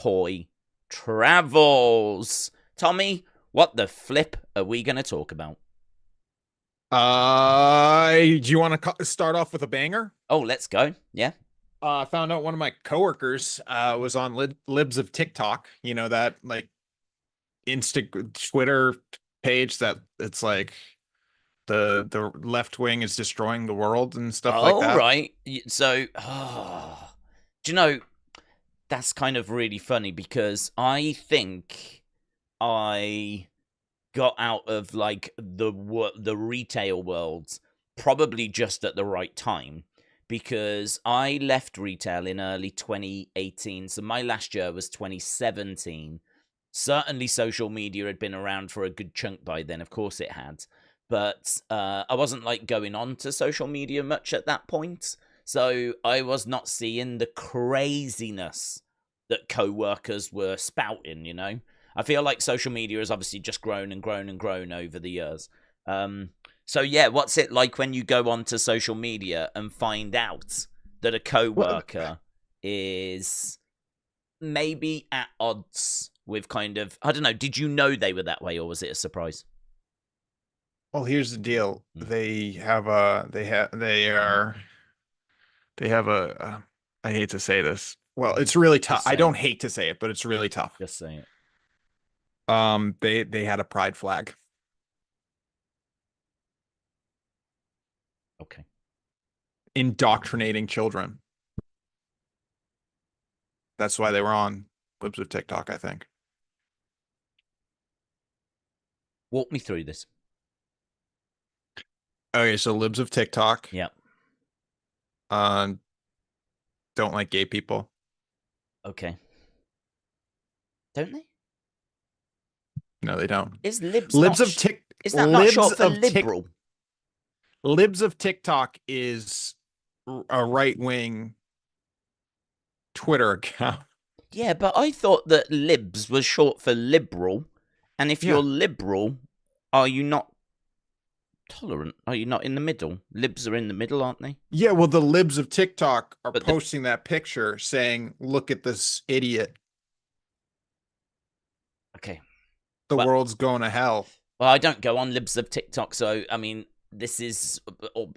Hoy travels. Tommy, what the flip are we going to talk about? Do you want to start off with a banger? Oh, let's go. Yeah. I found out one of my coworkers was on Libs of TikTok. You know that like Twitter page that it's like the left wing is destroying the world and stuff like Oh, that. right. So, do you know, that's kind of really funny because I think I got out of like the retail world probably just at the right time because I left retail in early 2018. So my last year was 2017. Certainly social media had been around for a good chunk by then. Of course it had. But I wasn't like going on to social media much at that point. So I was not seeing the craziness that co-workers were spouting, you know? I feel like social media has obviously just grown and grown and grown over the years. So yeah, what's it like when you go onto social media and find out that a Well, co-worker is maybe at odds with kind of, I don't know, did you know they were that way or was it a surprise? well, here's the deal. Mm. They have a I hate to say this. Well, it's really tough. Just I say don't it. hate to say it, but it's really tough. Just say it. They had a pride flag. Okay. Indoctrinating children. That's why they were on Libs of TikTok, I think. Walk me through this. Okay, so Libs of TikTok Yeah. uh don't like gay people. Okay. Don't they? No, they don't. Is libs Libs not? of Tik Is that not Libs short for of Tik liberal? Libs of TikTok is a right-wing Twitter account. Yeah, but I thought that libs was short for liberal. And if you're Yeah. liberal, are you not tolerant? Are you not in the middle? Libs are in the middle, aren't they? Yeah, well, the Libs of TikTok are But the posting that picture saying, "Look at this idiot. okay. The Well, world's going to hell." I don't go on libs of TikTok, so I mean, this is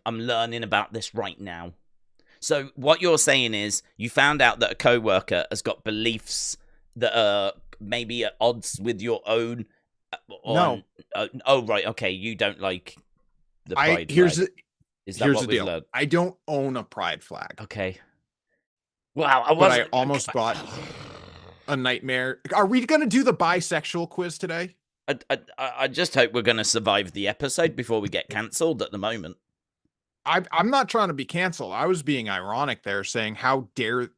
I'm learning about this right now. So what you're saying is you found out that a coworker has got beliefs that are maybe at odds with your own on No, oh right, okay, you don't like the I pride flag. Is that here's what the we've deal. learned? I don't own a pride flag, Okay. Wow, I but I wasn't almost bought a nightmare. Are we going to do the bisexual quiz today? I just hope we're going to survive the episode before we get cancelled at the moment. I'm not trying to be canceled. I was being ironic there, saying how dare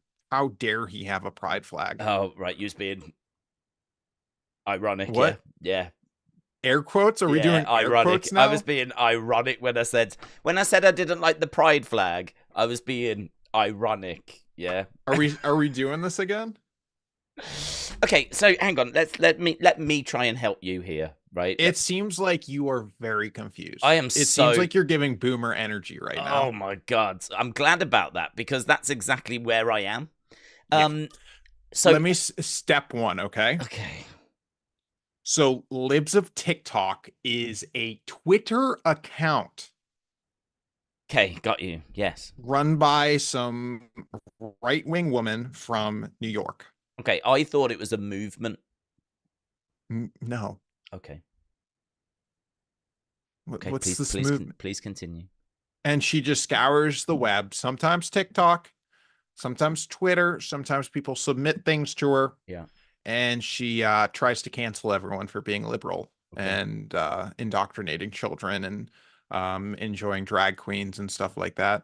he have a pride flag? Oh, right, you're being ironic, yeah. What? Yeah. Air quotes? Are we Yeah, doing air ironic. quotes I was now? being ironic when I said I didn't like the pride flag. I was being ironic. Yeah. Are we doing this again? Okay, so hang on. Let me try and help you here, right? It seems like you are very confused. I am It seems so like you're giving boomer energy right oh now. my god. I'm glad about that because that's exactly where I am. Yeah. Um so Let me step one, okay? okay. So Libs of TikTok is a Twitter account Okay, got you. Yes. run by some right-wing woman from New York. Okay, I thought it was a movement. No. Okay. Okay, What's please this please movement? please continue. And she just scours the web, sometimes TikTok, sometimes Twitter, sometimes people submit things to her. Yeah. And she tries to cancel everyone for being liberal Okay. and indoctrinating children and enjoying drag queens and stuff like that.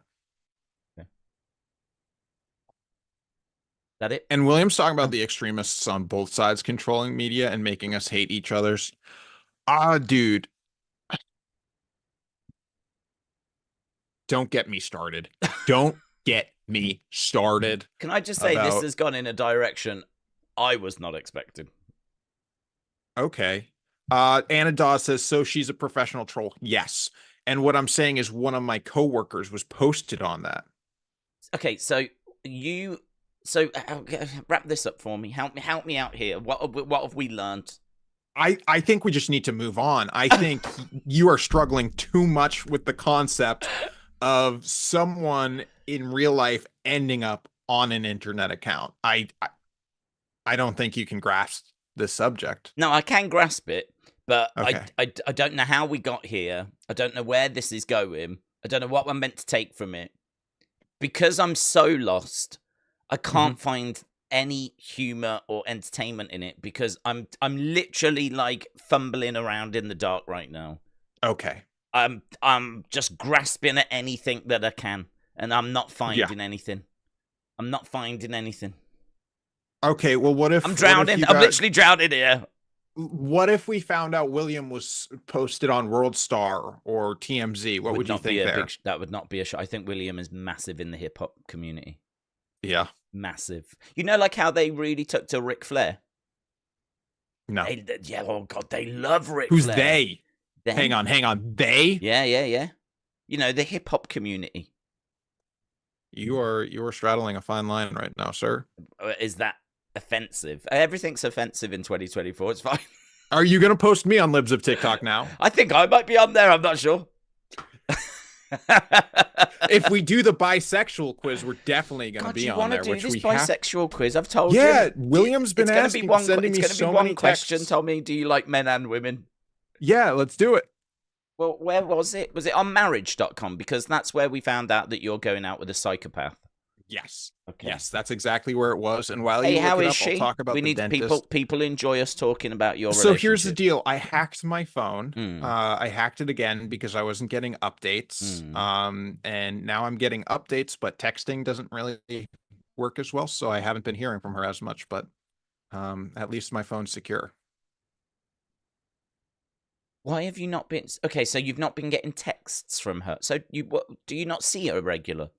Okay. That it? And William's talking about the extremists on both sides controlling media and making us hate each other's. Dude, don't get me started. Don't get me started Can I just say this about, has gone in a direction I was not expecting. okay. Anna Dawes says, so she's a professional troll. Yes. And what I'm saying is one of my coworkers was posted on that. Okay, so you So wrap this up for me. Help me out here. What have we learned? I think we just need to move on. I think you are struggling too much with the concept of someone in real life ending up on an internet account. I don't think you can grasp this subject. No, I can grasp it, but Okay. I don't know how we got here. I don't know where this is going. I don't know what I'm meant to take from it. Because I'm so lost, I can't find any humor or entertainment in it because I'm literally like fumbling around in the dark right now. Okay. I'm just grasping at anything that I can, and I'm not finding anything. I'm not finding anything. Okay, well, what if I'm drowning? I'm literally drowning here. What if we found out William was posted on World Star or TMZ? What would you think there? That would not be a shock. I think William is massive in the hip hop community. Yeah. Massive. You know, like how they really took to Ric Flair? No. Oh God, they love Ric Who's Flair. they? Hang on. They? Yeah. You know, the hip hop community. You are straddling a fine line right now, sir. Is that offensive? Everything's offensive in 2024. It's fine. Are you going to post me on Libs of TikTok now? I think I might be on there. I'm not sure. If we do the bisexual quiz, we're definitely going to be on there. Do you want to do this bisexual quiz? I've told you. Yeah, William's been sending me so many texts. One question. Tell me, do you like men and women? Yeah, let's do it. Well, where was it? Was it on marriage.com? Because that's where we found out that you're going out with a psychopath. Yes. Okay. Yes, that's exactly where it was. And while you how look it is up, she? I'll talk about we the need dentist. people enjoy us talking about your relationship. So here's the deal. I hacked my phone. I hacked it again because I wasn't getting updates. And now I'm getting updates, but texting doesn't really work as well. So I haven't been hearing from her as much, but at least my phone's secure. Why have you not been... Okay, so you've not been getting texts from her. So do you not see her regular?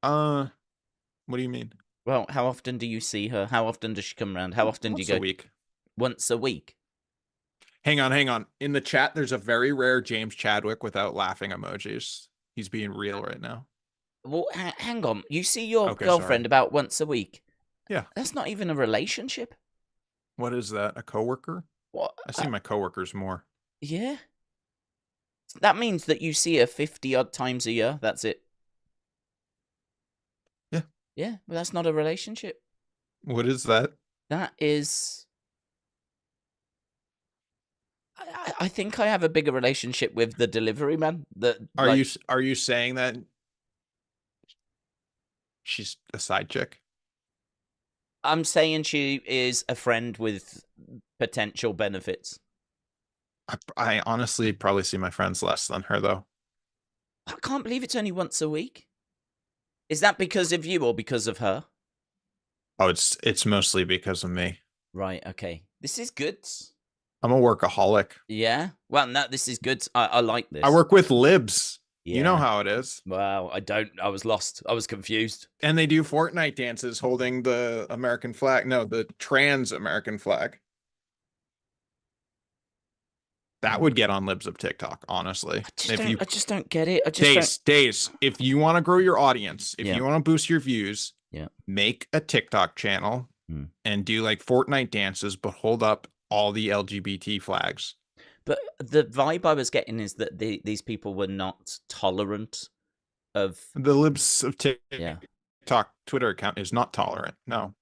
What do you mean? Well, how often do you see her? How often does she come around? How often do you go? Once a week. Once a week? Hang on. In the chat, there's a very rare James Chadwick without laughing emojis. He's being real right now. Well, hang on. You see your girlfriend about once a week? Yeah. That's not even a relationship. What is that? A coworker? What? I see my coworkers more. Yeah. That means that you see her 50-odd times a year. That's it. Yeah. Yeah, but that's not a relationship. What is that? That is... I think I have a bigger relationship with the delivery man. Are you saying that she's a side chick? I'm saying she is a friend with potential benefits. I honestly probably see my friends less than her, though. I can't believe it's only once a week. Is that because of you or because of her? Oh, it's mostly because of me. Right, okay. This is good. I'm a workaholic. Yeah? Well, no, this is good. I like this. I work with libs. Yeah. You know how it is. Well, I don't. I was lost. I was confused. And they do Fortnite dances holding the American flag. No, the trans American flag. That would get on Libs of TikTok, honestly. I just don't get it. Daze, if you want to grow your audience, if you want to boost your views, make a TikTok channel and do like Fortnite dances, but hold up all the LGBT flags. But the vibe I was getting is that these people were not tolerant of... The Libs of TikTok Twitter account is not tolerant, no.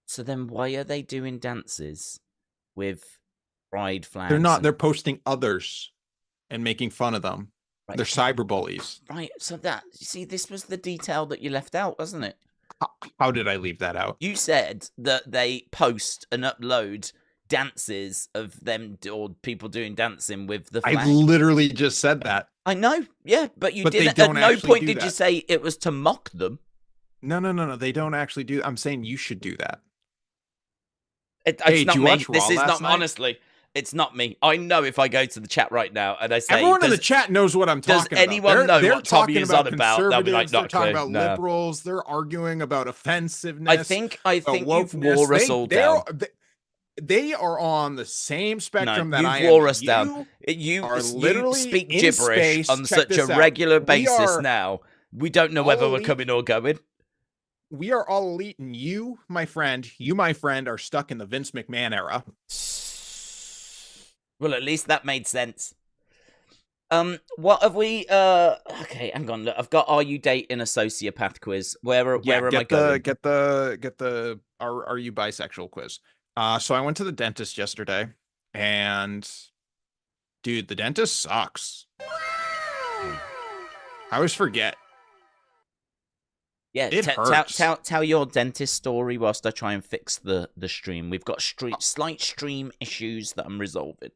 So then why are they doing dances with pride flags? They're not. They're posting others and making fun of them. Right. They're cyber bullies. Right, so that... See, this was the detail that you left out, wasn't it? How did I leave that out? You said that they post and upload dances of them or people doing dancing with the flag. I literally just said that. I know, yeah, but you didn't. At no point did you say it was to mock them. No. They don't actually do. I'm saying you should do that. It's not me. This is not honestly. It's not me. I know if I go to the chat right now and I say, everyone in the chat knows what I'm talking about. Does anyone know what Tommy is on about? They'll be like, they're talking about liberals. They're arguing about offensiveness. I think you've wore us all down. They are on the same spectrum that I am. You wore us down. You speak gibberish on such a regular basis now. We don't know whether we're coming or going. we are all elite, and you, my friend, are stuck in the Vince McMahon era. Well, at least that made sense. What have we? Okay, hang on. Look, I've got "Are you dating a sociopath?" quiz. Where am I going? Get the are you bisexual quiz. So I went to the dentist yesterday, and dude, the dentist sucks. I always forget. Yeah, It hurts. tell your dentist story whilst I try and fix the stream. We've got slight stream issues that I'm resolving.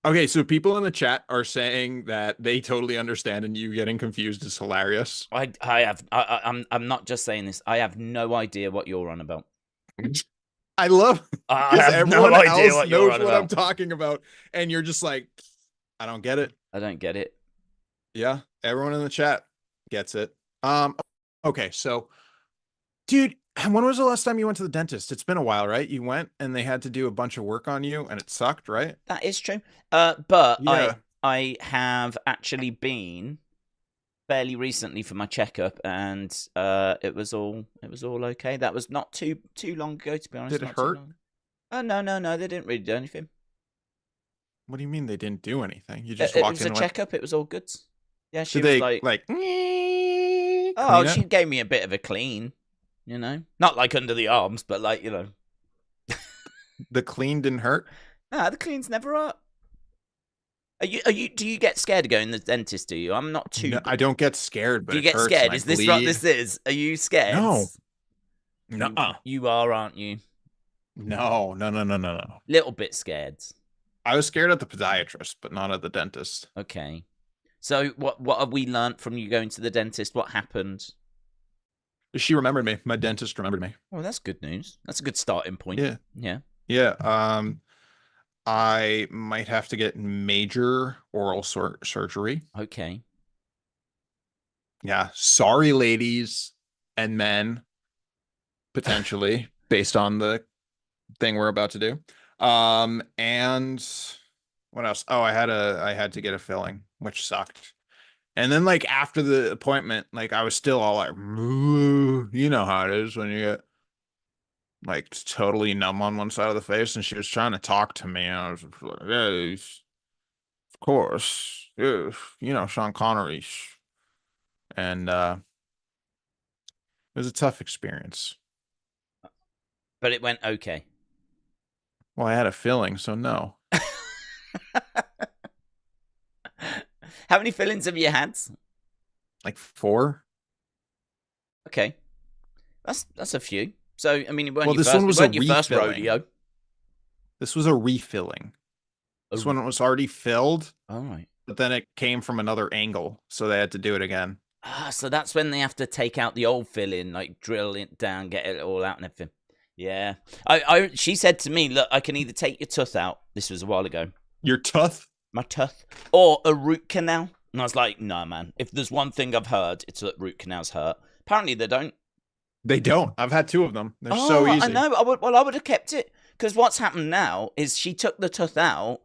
Okay, so people in the chat are saying that they totally understand, and you getting confused is hilarious. I'm not just saying this. I have no idea what you're on about. I love because everyone else knows what I'm talking about, and you're just like, I don't get it. I don't get it. Yeah, everyone in the chat gets it. Okay, so, dude, when was the last time you went to the dentist? It's been a while, right? You went and they had to do a bunch of work on you, and it sucked, right? That is true. But Yeah. I have actually been fairly recently for my checkup, and it was all okay. That was not too long ago, to be honest. Did it hurt? Oh no, they didn't really do anything. What do you mean they didn't do anything? You just walked in. It was a checkup. It was all good. Yeah, she was like oh, she gave me a bit of a clean, you know, not like under the arms, but like, you know. The clean didn't hurt? Nah, the cleans never hurt. Do you get scared of going to the dentist, do you? I'm not too... No, I don't get scared, but do you get scared? Is this what this is? Are you scared? No. No. You are, aren't you? No. Little bit scared. I was scared at the podiatrist, but not at the dentist. Okay. So what have we learnt from you going to the dentist? What happened? She remembered me. My dentist remembered me. Oh, that's good news. That's a good starting point. Yeah. I might have to get major oral surgery. Okay. Yeah. Sorry, ladies and men, potentially, based on the thing we're about to do. And what else? Oh, I had to get a filling, which sucked. And then, like, after the appointment, like, I was still all like, you know how it is when you get like totally numb on one side of the face, and she was trying to talk to me, and I was like, yeah, of course, yeah, you know, Sean Connery. And it was a tough experience. But it went okay. Well, I had a filling, so no. How many fillings have you had? Like 4. Okay. That's a few. So, I mean, it weren't your first rodeo. This was a refilling. This one was already filled. All right. But then it came from another angle, so they had to do it again. So that's when they have to take out the old filling, like drill it down, get it all out and everything. Yeah. She said to me, look, I can either take your tooth out. This was a while ago. Your tooth? My tooth. Or a root canal. And I was like, no, man. If there's one thing I've heard, it's that root canals hurt. Apparently they don't. They don't. I've had 2 of them. They're so easy. I know. I would have kept it. Because what's happened now is she took the tooth out.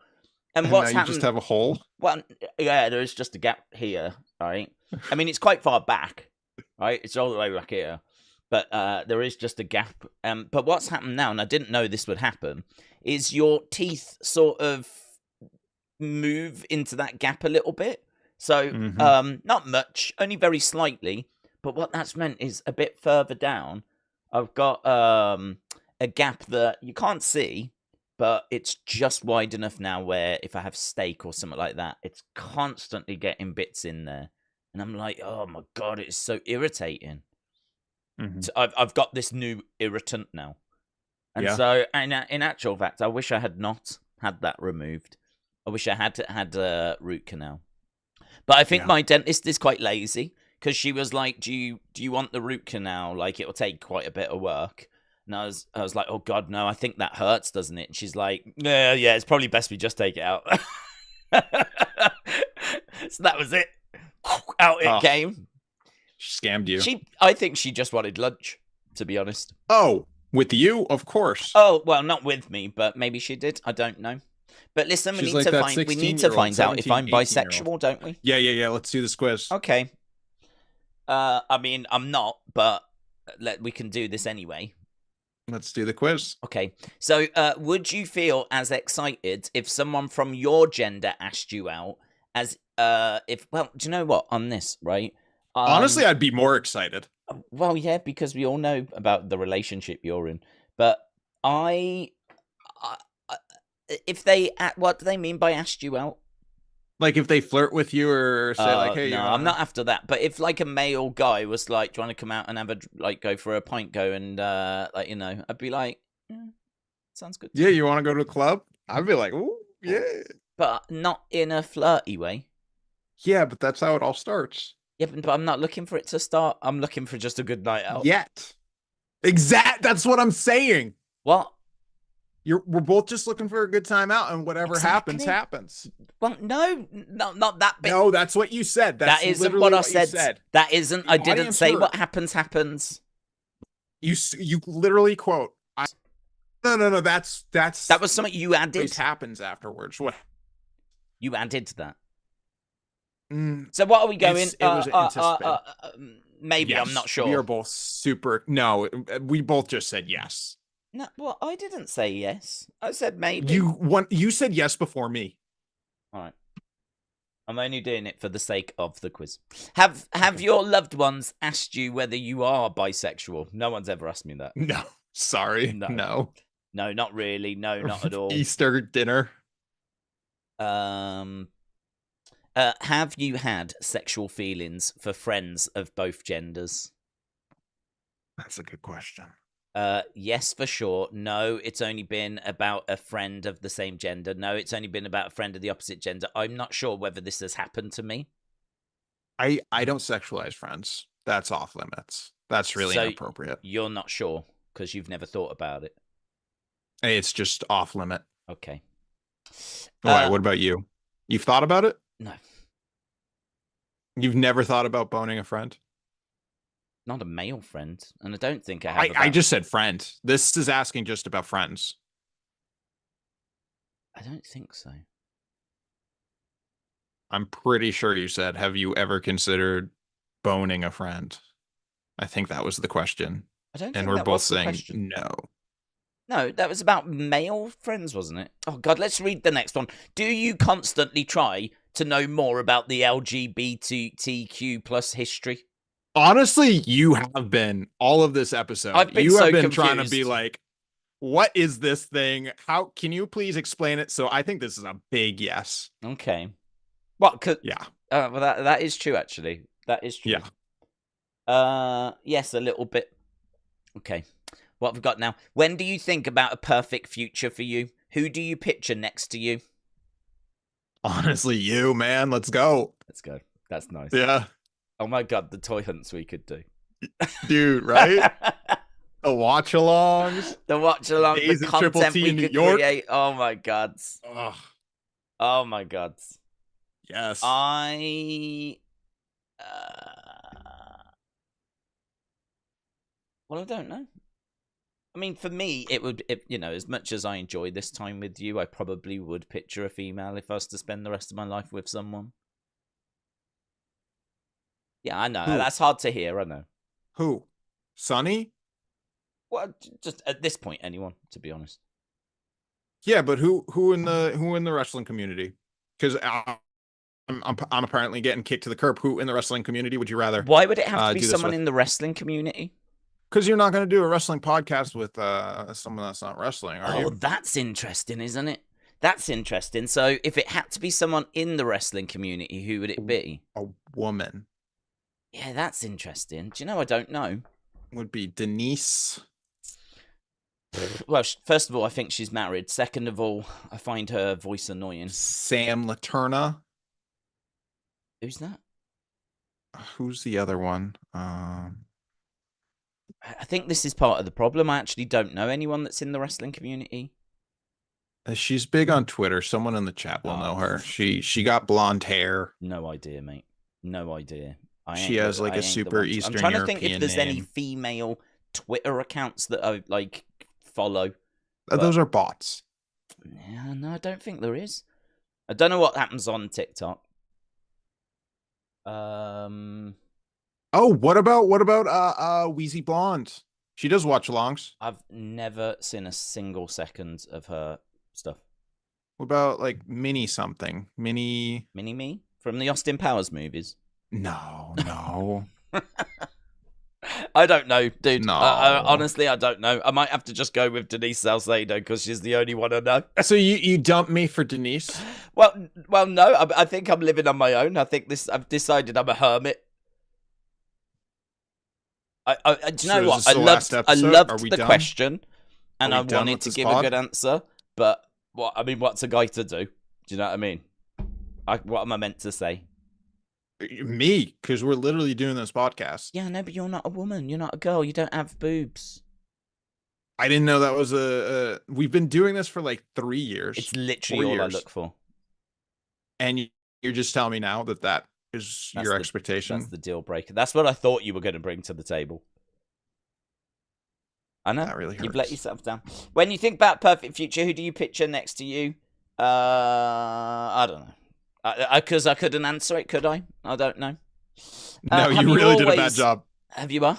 And what's happened... you just have a hole? Well, yeah, there is just a gap here, right? I mean, it's quite far back, right? It's all the way back here. But there is just a gap. But what's happened now, and I didn't know this would happen, is your teeth sort of move into that gap a little bit. So, not much, only very slightly. But what that's meant is a bit further down, I've got a gap that you can't see, but it's just wide enough now where if I have steak or something like that, it's constantly getting bits in there. And I'm like, oh my God, it's so irritating. So I've got this new irritant now. And so, in actual fact, I wish I had not had that removed. I wish I had a root canal. But I think my dentist is quite lazy, because she was like, do you want the root canal? Like, it'll take quite a bit of work. And I was like, oh God, no, I think that hurts, doesn't it? And she's like, yeah, it's probably best we just take it out. So that was it. Out it came. She scammed you. I think she just wanted lunch, to be honest. Oh, with you? Of course. Oh, well, not with me, but maybe she did. I don't know. But listen, we need to find out if I'm bisexual, don't we? Yeah. Let's do this quiz. Okay. I mean, I'm not, but we can do this anyway. Let's do the quiz. Okay. So, would you feel as excited if someone from your gender asked you out as if? Well, do you know what? On this, right? Honestly, I'd be more excited. Well, yeah, because we all know about the relationship you're in. But I if they, what do they mean by asked you out? Like if they flirt with you or say like, "Hey, no, I'm not after that." But if like a male guy was like trying to come out and have a go for a pint, go and like I'd be like, yeah, sounds good. Yeah, you want to go to a club? I'd be like, "Ooh, yeah." But not in a flirty way. Yeah, but that's how it all starts. Yeah, but I'm not looking for it to start. I'm looking for just a good night out. Yet. That's what I'm saying. What? We're both just looking for a good time out, and whatever happens. Well, no, not that bit. No, that's what you said. That isn't what I said. That isn't. I didn't say what happens. You literally quote. No. That was something you added. It happens afterwards. What? You added to that. So what are we going? It was anticipated. Maybe yes, I'm not sure. We are both super. No, we both just said yes. No, well, I didn't say yes. I said maybe. You said yes before me. All right. I'm only doing it for the sake of the quiz. Have your loved ones asked you whether you are bisexual? No one's ever asked me that. No, sorry, no, not really. No, not at all. Easter dinner. Have you had sexual feelings for friends of both genders? That's a good question. Yes, for sure. No, it's only been about a friend of the same gender. No, it's only been about a friend of the opposite gender. I'm not sure whether this has happened to me. I don't sexualize friends. That's off limits. That's really inappropriate. You're not sure because you've never thought about it. It's just off limit. Okay. Why? What about you? You've thought about it? No. You've never thought about boning a friend? Not a male friend, and I don't think I have. I just said friend. This is asking just about friends. I don't think so. I'm pretty sure you said, have you ever considered boning a friend? I think that was the question. I don't think and we're that both was the saying question. no. No, that was about male friends, wasn't it? Oh, God, let's read the next one. Do you constantly try to know more about the LGBTQ plus history? Honestly, you have been all of this episode. I've been you so have been confused. trying to be like, what is this thing? How can you please explain it? So I think this is a big yes. Okay. What? Yeah. Well, that is true, actually. That is true. Yeah. Yes, a little bit. Okay. What have we got now? When do you think about a perfect future for you? Who do you picture next to you? Honestly, you, man. Let's go. Let's go. That's nice. Yeah. Oh my God, the toy hunts we could do. Dude, right? The watch-alongs. The watch-along, the content we could create. Oh my God. Ugh. Oh my God. Yes. Well, I don't know. I mean, for me, it would, as much as I enjoy this time with you, I probably would picture a female if I was to spend the rest of my life with someone. Yeah, I know. Who? That's hard to hear, I know. Who? Sonny? Well, just at this point, anyone, to be honest. Yeah, but who in the wrestling community? Because I'm apparently getting kicked to the curb. Who in the wrestling community would you rather? Why would it have to be someone in the wrestling community? Because you're not going to do a wrestling podcast with someone that's not wrestling, are you? Oh, that's interesting, isn't it? That's interesting. So if it had to be someone in the wrestling community, who would it be? A woman. Yeah, that's interesting. Do you know, I don't know. Would be Denise. Well, first of all, I think she's married. Second of all, I find her voice annoying. Sam Laterna. Who's that? Who's the other one? I think this is part of the problem. I actually don't know anyone that's in the wrestling community. She's big on Twitter. Someone in the chat will know her. She got blonde hair. No idea, mate. No idea. She has like a super Eastern European. I'm trying to think if there's any female Twitter accounts that I like follow. Those are bots. Yeah, no, I don't think there is. I don't know what happens on TikTok. Oh, Oh, what about Wheezy Blonde? She does watch alongs. I've never seen a single second of her stuff. What about like Mini something? Mini Me from the Austin Powers movies. No. I don't know, dude. No. Honestly, I don't know. I might have to just go with Denise Salcedo because she's the only one I know. So you dump me for Denise? Well, no. I think I'm living on my own. I think I've decided I'm a hermit. Do you know what? I loved the question, and I wanted to give a good answer. But what's a guy to do? Do you know what I mean? What am I meant to say? Me, because we're literally doing this podcast. Yeah, no, but you're not a woman. You're not a girl. You don't have boobs. I didn't know that was we've been doing this for like 3 years. It's literally all I look for. And you're just telling me now that is your expectation? That's the deal breaker. That's what I thought you were going to bring to the table. I know. That really hurts. You've let yourself down. When you think about Perfect Future, who do you picture next to you? I don't know. Because I couldn't answer it, could I? I don't know. No, you really did a bad job. Have you?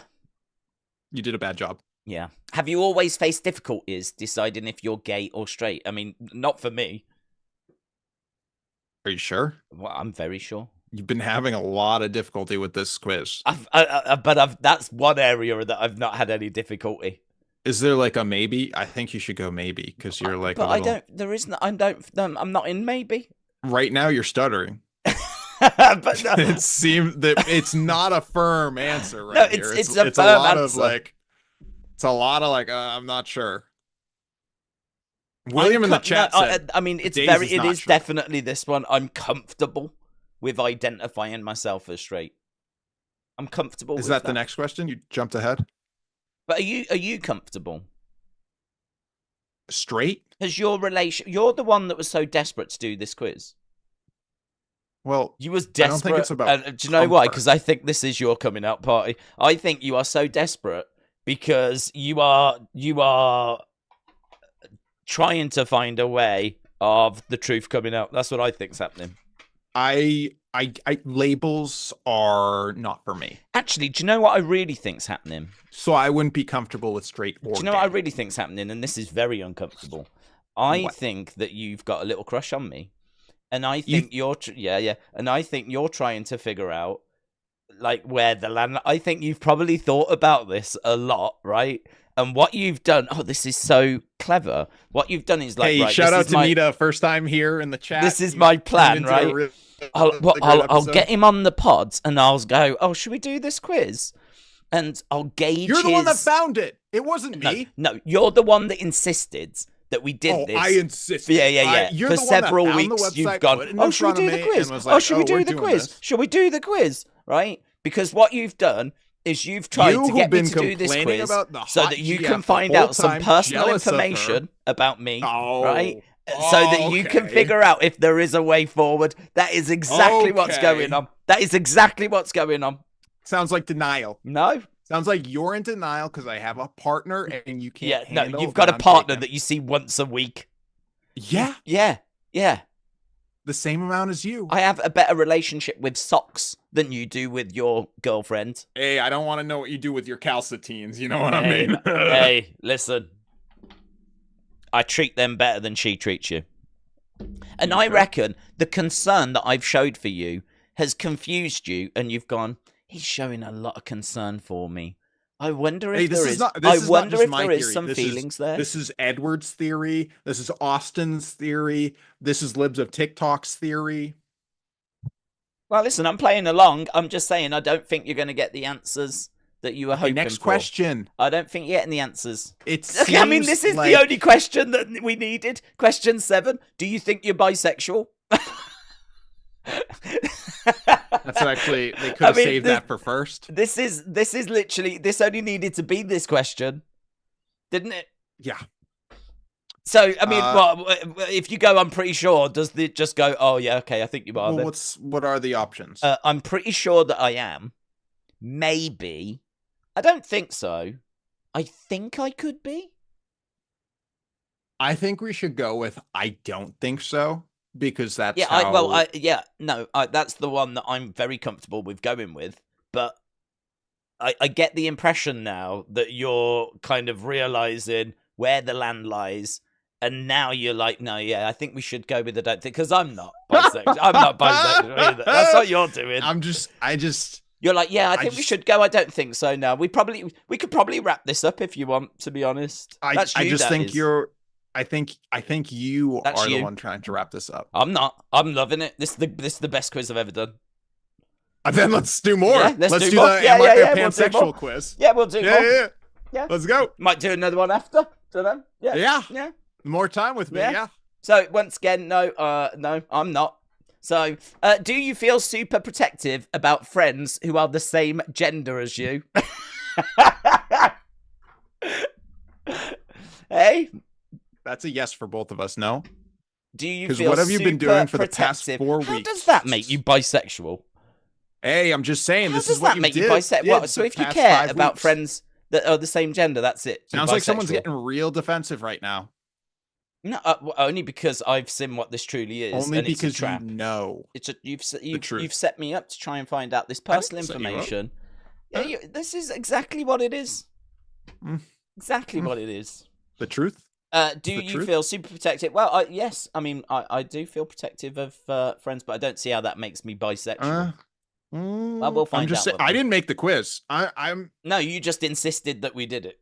You did a bad job. Yeah. Have you always faced difficulties deciding if you're gay or straight? I mean, not for me. Are you sure? Well, I'm very sure. You've been having a lot of difficulty with this quiz. But that's one area that I've not had any difficulty. Is there like a maybe? I think you should go maybe because you're like. But I don't. There isn't. I don't. I'm not in maybe. Right now, you're stuttering. But no. It seems that it's not a firm answer. Right no, here. It's a firm lot answer. Of like. It's a lot of like. I'm not sure. William in the chat said, I mean, it is definitely this one. I'm comfortable with identifying myself as straight. I'm comfortable. Is that the next question? You jumped ahead. But are you comfortable? Straight? Has your relation? You're the one that was so desperate to do this quiz. Well, you was desperate. I don't think it's about. Do you know why? Because I think this is your coming out party. I think you are so desperate because you are trying to find a way of the truth coming out. That's what I think's happening. I labels are not for me. Actually, do you know what I really think's happening? So I wouldn't be comfortable with straight or. Do you know what I really think's happening? And this is very uncomfortable. I think that you've got a little crush on me, and I think and I think you're trying to figure out like where the land. I think you've probably thought about this a lot, right? And what you've done, this is so clever. What you've done is like, hey, shout out to Nita, first time here in the chat. This is my plan, right? I'll get him on the pods and I'll go, should we do this quiz? And I'll gauge You're the one that found it. It wasn't me. No, you're the one that insisted that we did this. I insisted. Yeah. For several weeks, you've gone, should we do the quiz? Should we do the quiz? Should we do the quiz? Right? Because what you've done is you've tried to get me to do this quiz so that you can find out some personal information about me, right? So that you can figure out if there is a way forward. That is exactly what's going on. That is exactly what's going on. Sounds like denial. No. Sounds like you're in denial because I have a partner and you can't handle. No, you've got a partner that you see once a week. Yeah. Yeah. The same amount as you. I have a better relationship with SHOCKS than you do with your girlfriend. Hey, I don't want to know what you do with your calcitines. You know what I mean? Hey, listen. I treat them better than she treats you. And I reckon the concern that I've showed for you has confused you and you've gone, he's showing a lot of concern for me. I wonder if there is some feelings there. This is Edward's theory. This is Austin's theory. This is Libs of TikTok's theory. Well, listen, I'm playing along. I'm just saying I don't think you're going to get the answers that you were hoping for. Next question. I don't think you're getting the answers. This is the only question that we needed. Question 7. Do you think you're bisexual? That's actually, they could have saved that for first. This is literally, this only needed to be this question, didn't it? Yeah. So, I mean, if you go, I'm pretty sure, does it just go, oh yeah, okay, I think you are. Well, what are the options? I'm pretty sure that I am. Maybe. I don't think so. I think I could be. I think we should go with I don't think so. Because that's that's the one that I'm very comfortable with going with. But I get the impression now that you're kind of realizing where the land lies, and now you're like, no, yeah, I think we should go with the don't think, because I'm not bisexual. I'm not bisexual either. That's what you're doing. You're like, yeah, I think we should go. I don't think so. Now we could probably wrap this up if you want. To be honest, I think you are the one trying to wrap this up. I'm not. I'm loving it. This is the best quiz I've ever done. Then let's do more. Yeah, let's do more. The am I a pansexual quiz. Yeah, we'll do more. Yeah. Let's go. Might do another one after. Don't know. Yeah. More time with me. Yeah. So once again, no, I'm not. So, do you feel super protective about friends who are the same gender as you? Hey? That's a yes for both of us, no? Do you feel what have you been doing for protective? the past 4 weeks? How does that make you bisexual? Hey, I'm just saying, How this does is what that you make did. you bisexual? Well, so if you care about weeks. friends that are the same gender, that's it. Sounds like someone's getting real defensive right now. No, only because I've seen what this truly is. Only and because it's a trap. you know. You've set me up to try and find out this personal information. Yeah, this is exactly what it is. Exactly what it is. The truth. Do you feel super protective? Well, yes. I mean, I do feel protective of friends, but I don't see how that makes me bisexual. Well, we'll find out. I didn't make the quiz. No, you just insisted that we did it.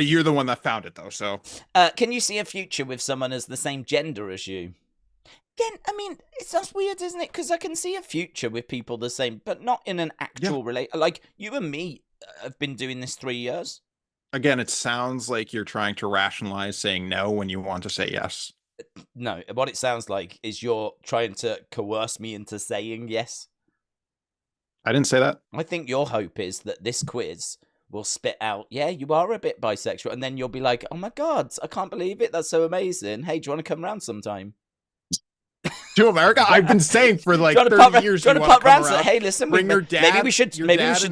You're the one that found it, though. So, can you see a future with someone as the same gender as you? Again, I mean, it's just weird, isn't it? Because I can see a future with people the same, but not in an actual Like you and me have been doing this 3 years. Again, it sounds like you're trying to rationalize saying no when you want to say yes. No, what it sounds like is you're trying to coerce me into saying yes. I didn't say that. I think your hope is that this quiz will spit out, yeah, you are a bit bisexual, and then you'll be like, oh my god, I can't believe it, that's so amazing. Hey, do you want to come around sometime? To America? I've been saying for like 30 years you want to pop around. Hey, listen, bring your dad. Maybe we should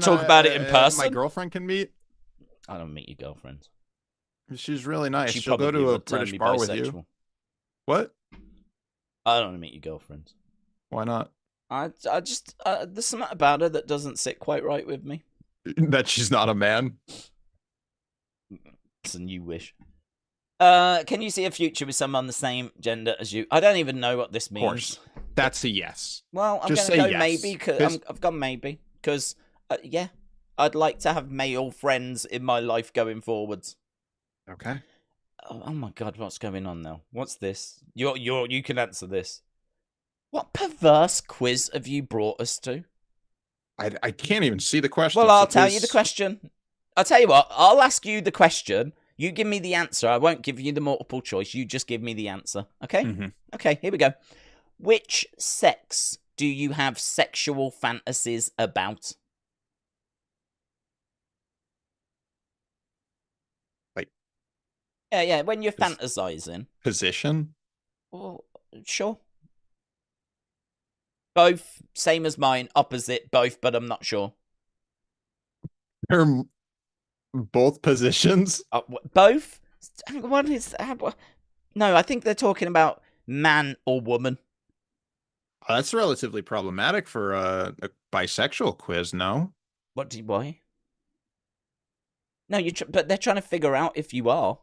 talk about it in person. My girlfriend can meet. I don't meet your girlfriend. She's really nice. She'll go to a British bar with you. What? I don't want to meet your girlfriend. Why not? I just there's something about her that doesn't sit quite right with me. That she's not a man. It's a new wish. Can you see a future with someone the same gender as you? I don't even know what this means. Of course. That's a yes. Well, I'm going to go yes. Maybe, because I've gone maybe, because, yeah, I'd like to have male friends in my life going forwards. Okay. Oh my god, what's going on now? What's this? You can answer this. What perverse quiz have you brought us to? I can't even see the question. Well, I'll tell you the question. I'll tell you what, I'll ask you the question. You give me the answer. I won't give you the multiple choice. You just give me the answer. Okay? Mm-hmm. Okay, here we go. Which sex do you have sexual fantasies about? Like, yeah, when you're fantasizing. Position? Well, sure. Both, same as mine, opposite, both, but I'm not sure. They're both positions? Both? What is... No, I think they're talking about man or woman. That's relatively problematic for a bisexual quiz, no? Why? No, but they're trying to figure out if you are.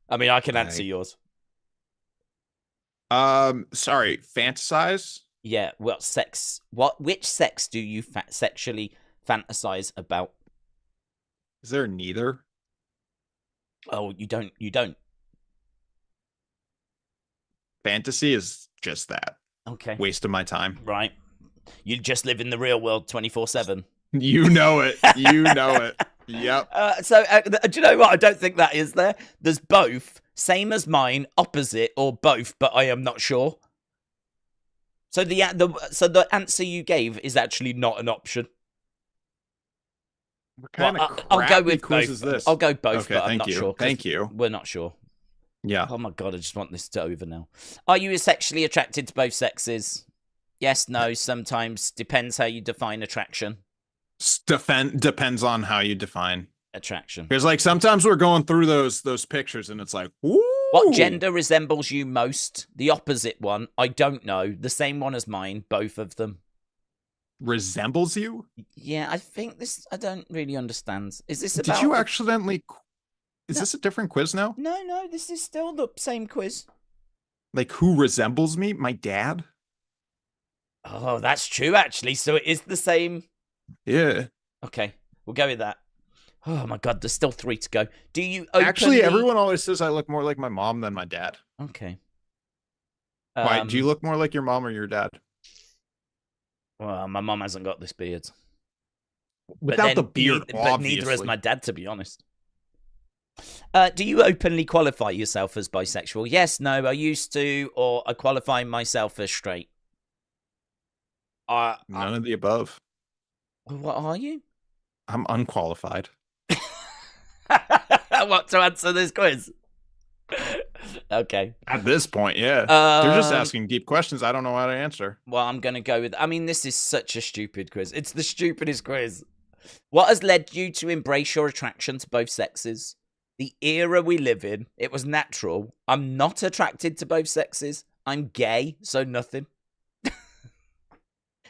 I mean, I can answer yours. Sorry, fantasize? Yeah, well, sex. Which sex do you sexually fantasize about? Is there neither? Oh, you don't. Fantasy is just that. Okay. Waste of my time. Right. You just live in the real world 24/7. You know it. You know it. Yep. Do you know what? I don't think that is there. There's both, same as mine, opposite, or both, but I am not sure. So the answer you gave is actually not an option. What kind of I'll go with quiz both. is this? I'll go both, okay, but I'm not sure. Thank you. We're not sure. Yeah. Oh my god, I just want this to over now. Are you sexually attracted to both sexes? Yes, no, sometimes. Depends how you define attraction. Depends on how you define attraction. Because like sometimes we're going through those pictures and it's like, woo! What gender resembles you most? The opposite one. I don't know. The same one as mine, both of them. resembles you? Yeah, I think this. I don't really understand. Is this about? Did you accidentally? Is No. this a different quiz now? No. This is still the same quiz. Like, who resembles me? My dad? Oh, that's true. Actually, so it is the same. Yeah. Okay, we'll go with that. Oh my God, there's still 3 to go. Do you openly... Actually, everyone always says I look more like my mom than my dad. Okay. Why? Do you look more like your mom or your dad? Well, my mom hasn't got this beard. Without the beard, but neither has my dad, to be honest. Do you openly qualify yourself as bisexual? Yes, no, I used to, or I qualify myself as straight. None of the above. What are you? I'm unqualified. What, to answer this quiz? Okay. At this point, yeah. They're just asking deep questions I don't know how to answer. Well, I'm going to go with... I mean, this is such a stupid quiz. It's the stupidest quiz. What has led you to embrace your attraction to both sexes? The era we live in, it was natural. I'm not attracted to both sexes. I'm gay, so nothing.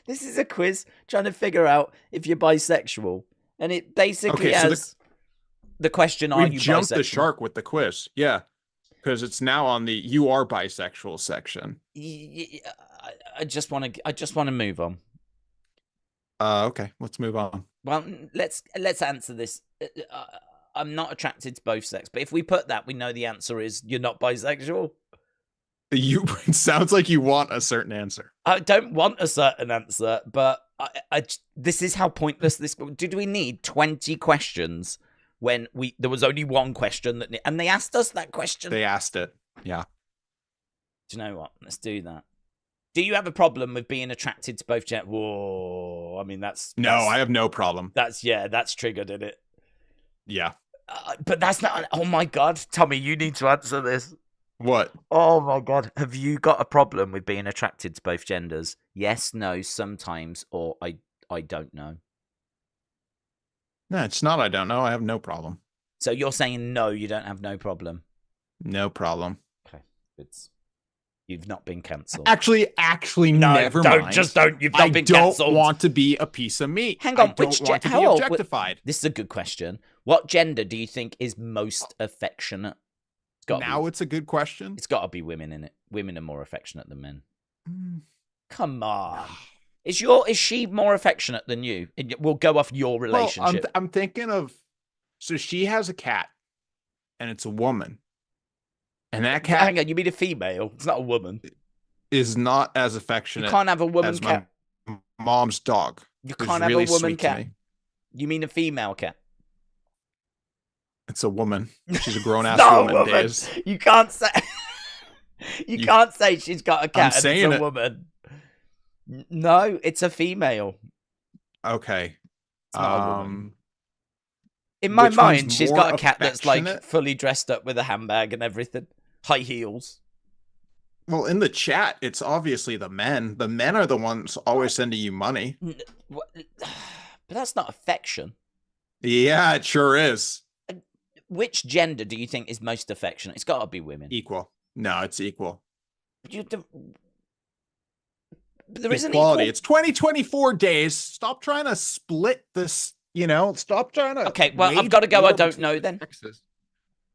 This is a quiz trying to figure out if you're bisexual. And it basically has the question, are you bisexual? We've jumped the shark with the quiz. Yeah. Because it's now on the you are bisexual section. I just want to move on. Okay, let's move on. Well, let's answer this. I'm not attracted to both sex, but if we put that, we know the answer is you're not bisexual. It sounds like you want a certain answer. I don't want a certain answer, but this is how pointless this. Did we need 20 questions when there was only one question and they asked us that question? They asked it. Yeah. Do you know what? Let's do that. Do you have a problem with being attracted to both genders? Whoa! I mean, that's I have no problem. That's triggered, isn't it? Yeah. But that's not. Oh my God, Tommy, you need to answer this. What? Oh my God, have you got a problem with being attracted to both genders? Yes, no, sometimes, or I don't know. No, it's not. I don't know. I have no problem. So you're saying no, you don't have no problem. No problem. Okay, you've not been cancelled. Actually, no, never mind. You've not been cancelled. I don't want to be a piece of meat. Hang on, I don't want to be objectified. This is a good question. What gender do you think is most affectionate? It's a good question. It's got to be women in it. Women are more affectionate than men. Come on. Is she more affectionate than you? We'll go off your relationship. Well, I'm thinking of... So she has a cat, and it's a woman. And that cat... Hang on, you mean a female? It's not a woman. Is not as affectionate. You can't have a woman cat. My mom's dog. You can't have a woman cat. You mean a female cat? It's a woman. She's a grown-ass woman, Daze. You can't say... you can't say she's got a cat and it's a woman. No, it's a female. Okay. It's not a woman. In my mind, she's got a cat that's like fully dressed up with a handbag and everything. High heels. Well, in the chat, it's obviously the men. The men are the ones always sending you money. But that's not affection. Yeah, it sure is. Which gender do you think is most affectionate? It's got to be women. Equal. No, it's equal. There isn't equality. It's 2024 Days. Stop trying to split this. Stop trying to. Okay, well, I've got to go. I don't know then.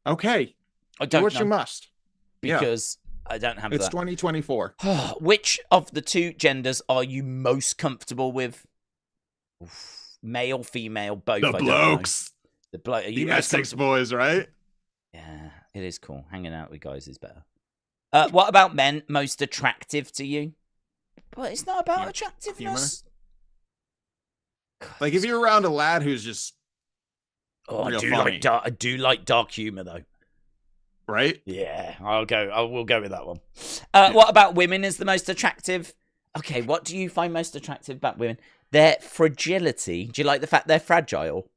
Okay. I don't know. You must. Because I don't have it's that. 2024. Which of the two genders are you most comfortable with? Male, female, both. The blokes. The Essex boys, right? Yeah, it is cool. Hanging out with guys is better. What about men most attractive to you? But it's not about attractiveness. Like if you're around a lad who's just I do like dark humor though. Right? Yeah, we'll go with that one. What about women is the most attractive? Okay, what do you find most attractive about women? Their fragility. Do you like the fact they're fragile?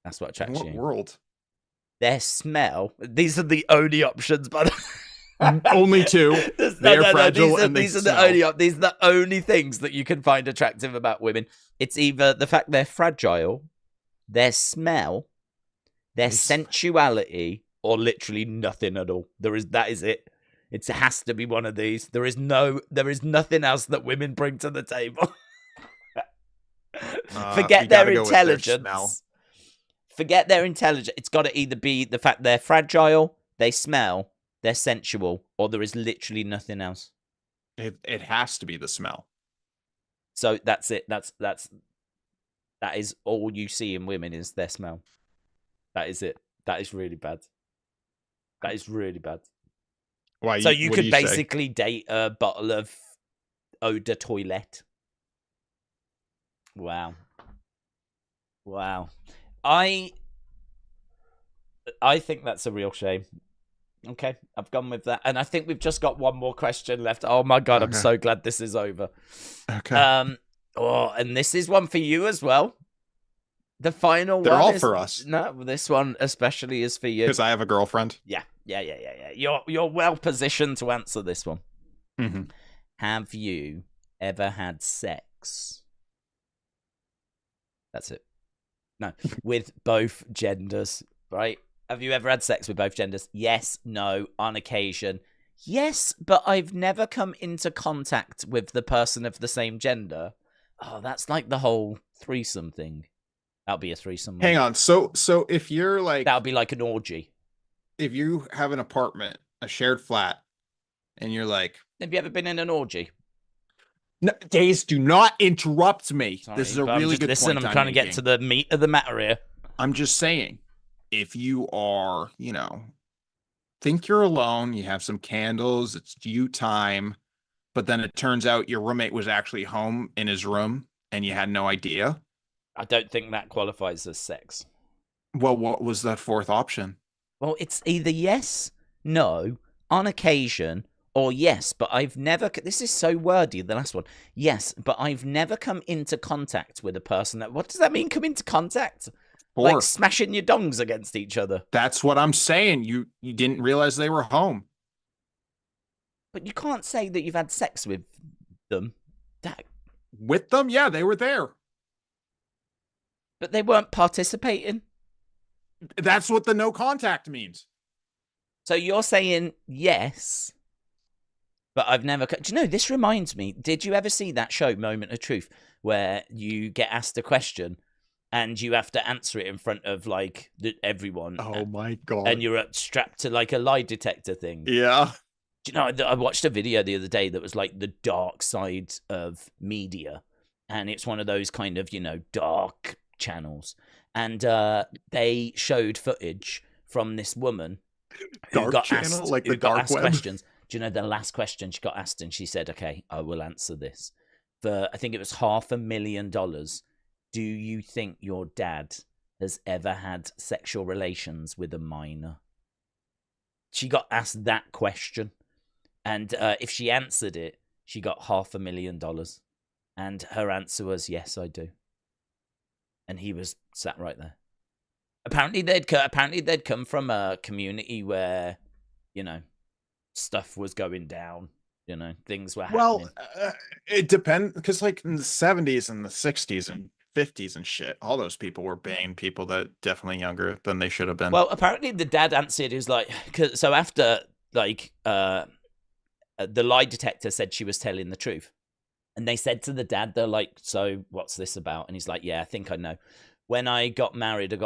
That's what attracts you. What world? Their smell. These are the only options, by the way. Only two. They're fragile and these are the only things that you can find attractive about women. It's either the fact they're fragile, their smell, their sensuality, or literally nothing at all. That is it. It has to be one of these. There is nothing else that women bring to the table. Forget their intelligence. Forget their intelligence. It's got to either be the fact they're fragile, they smell, they're sensual, or there is literally nothing else. It has to be the smell. So that's it. That is all you see in women is their smell. That is it. That is really bad. That is really bad. Why? So you could basically date a bottle of eau de toilette. Wow. I think that's a real shame. Okay, I've gone with that. And I think we've just got one more question left. Oh my god, I'm so glad this is over. Okay. And this is one for you as well. The final They're one all is, for us. No, this one especially is for you. Because I have a girlfriend. Yeah. You're well positioned to answer this one. Mm-hmm. Have you ever had sex? That's it. No, with both genders, right? Have you ever had sex with both genders? Yes, no, on occasion. Yes, but I've never come into contact with the person of the same gender. Oh, that's like the whole threesome thing. That'll be a threesome. Hang on. So if you're like... That'll be like an orgy. If you have an apartment, a shared flat, and you're like... Have you ever been in an orgy? No, Daze, do not interrupt me. Sorry, this is a really good point. I'm trying to get to the meat of the matter here. I'm just saying, if you are, think you're alone, you have some candles, it's you time, but then it turns out your roommate was actually home in his room and you had no idea. I don't think that qualifies as sex. Well, what was that fourth option? Well, it's either yes, no, on occasion, or yes, but I've never... This is so wordy, the last one. Yes, but I've never come into contact with a person that... What does that mean, come into contact? Like smashing your dongs against each other. That's what I'm saying. You didn't realize they were home. But you can't say that you've had sex with them. With them? Yeah, they were there. But they weren't participating. That's what the no contact means. So you're saying yes, but I've never... Do you know, this reminds me, did you ever see that show, Moment of Truth, where you get asked a question and you have to answer it in front of, like, everyone? Oh, my God. And you're strapped to, like, a lie detector thing. Yeah. Do you know, I watched a video the other day that was, like, the dark side of media. And it's one of those kind of, dark channels. And they showed footage from this woman who got asked, like the dark web questions. Do you know the last question she got asked? And she said, okay, I will answer this. For, I think it was $500,000. Do you think your dad has ever had sexual relations with a minor? She got asked that question. And if she answered it, she got $500,000. And her answer was, yes, I do. And he was sat right there. Apparently they'd come from a community where, stuff was going down. Things were happening. Well, it depends, because like in the 70s and the 60s and 50s and shit, all those people were banging people that definitely younger than they should have been. Well, apparently the dad answered, he was like, so after, like, the lie detector said she was telling the truth. And they said to the dad, they're like, so what's this about? And he's like, yeah, I think I know. When I got married to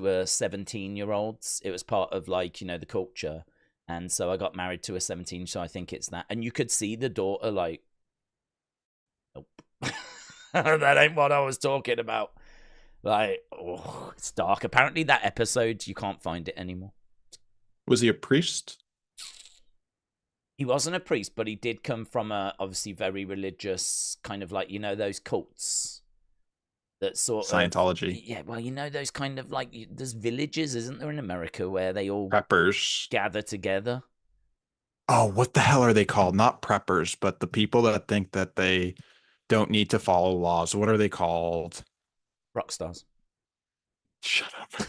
a 17-year-old. It was part of, like, the culture. And so I got married to a 17, so I think it's that. And you could see the daughter like, nope. That ain't what I was talking about. Like, oh, it's dark. Apparently that episode, you can't find it anymore. Was he a priest? He wasn't a priest, but he did come from a obviously very religious kind of like, those cults that sort Scientology. of... Yeah, well, those kind of like, there's villages, isn't there, in America where they all preppers gather together? Oh, what the hell are they called? Not preppers, but the people that think that they don't need to follow laws. What are they called? Rock stars. Shut up.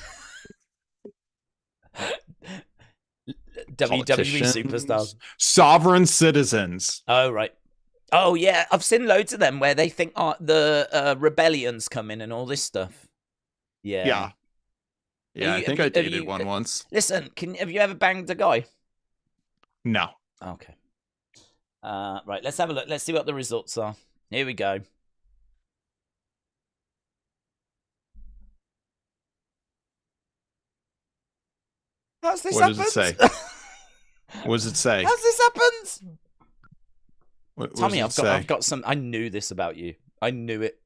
WWE superstars. Sovereign citizens. Oh, right. Oh, yeah. I've seen loads of them where they think the rebellions come in and all this stuff. Yeah. Yeah, I think I dated one once. Listen, have you ever banged a guy? No. Okay. Right, let's have a look. Let's see what the results are. Here we go. How's this What happened? does it say? What does it say? How's this happened? What Tommy, does it I've say? got some. I knew this about you. I knew it.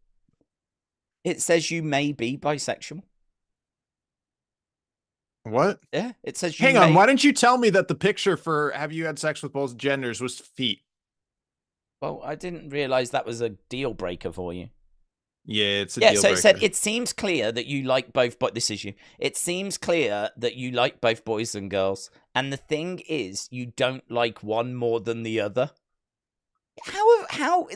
It says you may be bisexual. What? Yeah, it says you Hang may. on, why didn't you tell me that the picture for have you had sex with both genders was feet? Well, I didn't realize that was a deal breaker for you. Yeah, it's a Yeah, deal so breaker. it said it seems clear that you like both, but this is you. It seems clear that you like both boys and girls, and the thing is, you don't like one more than the other. How?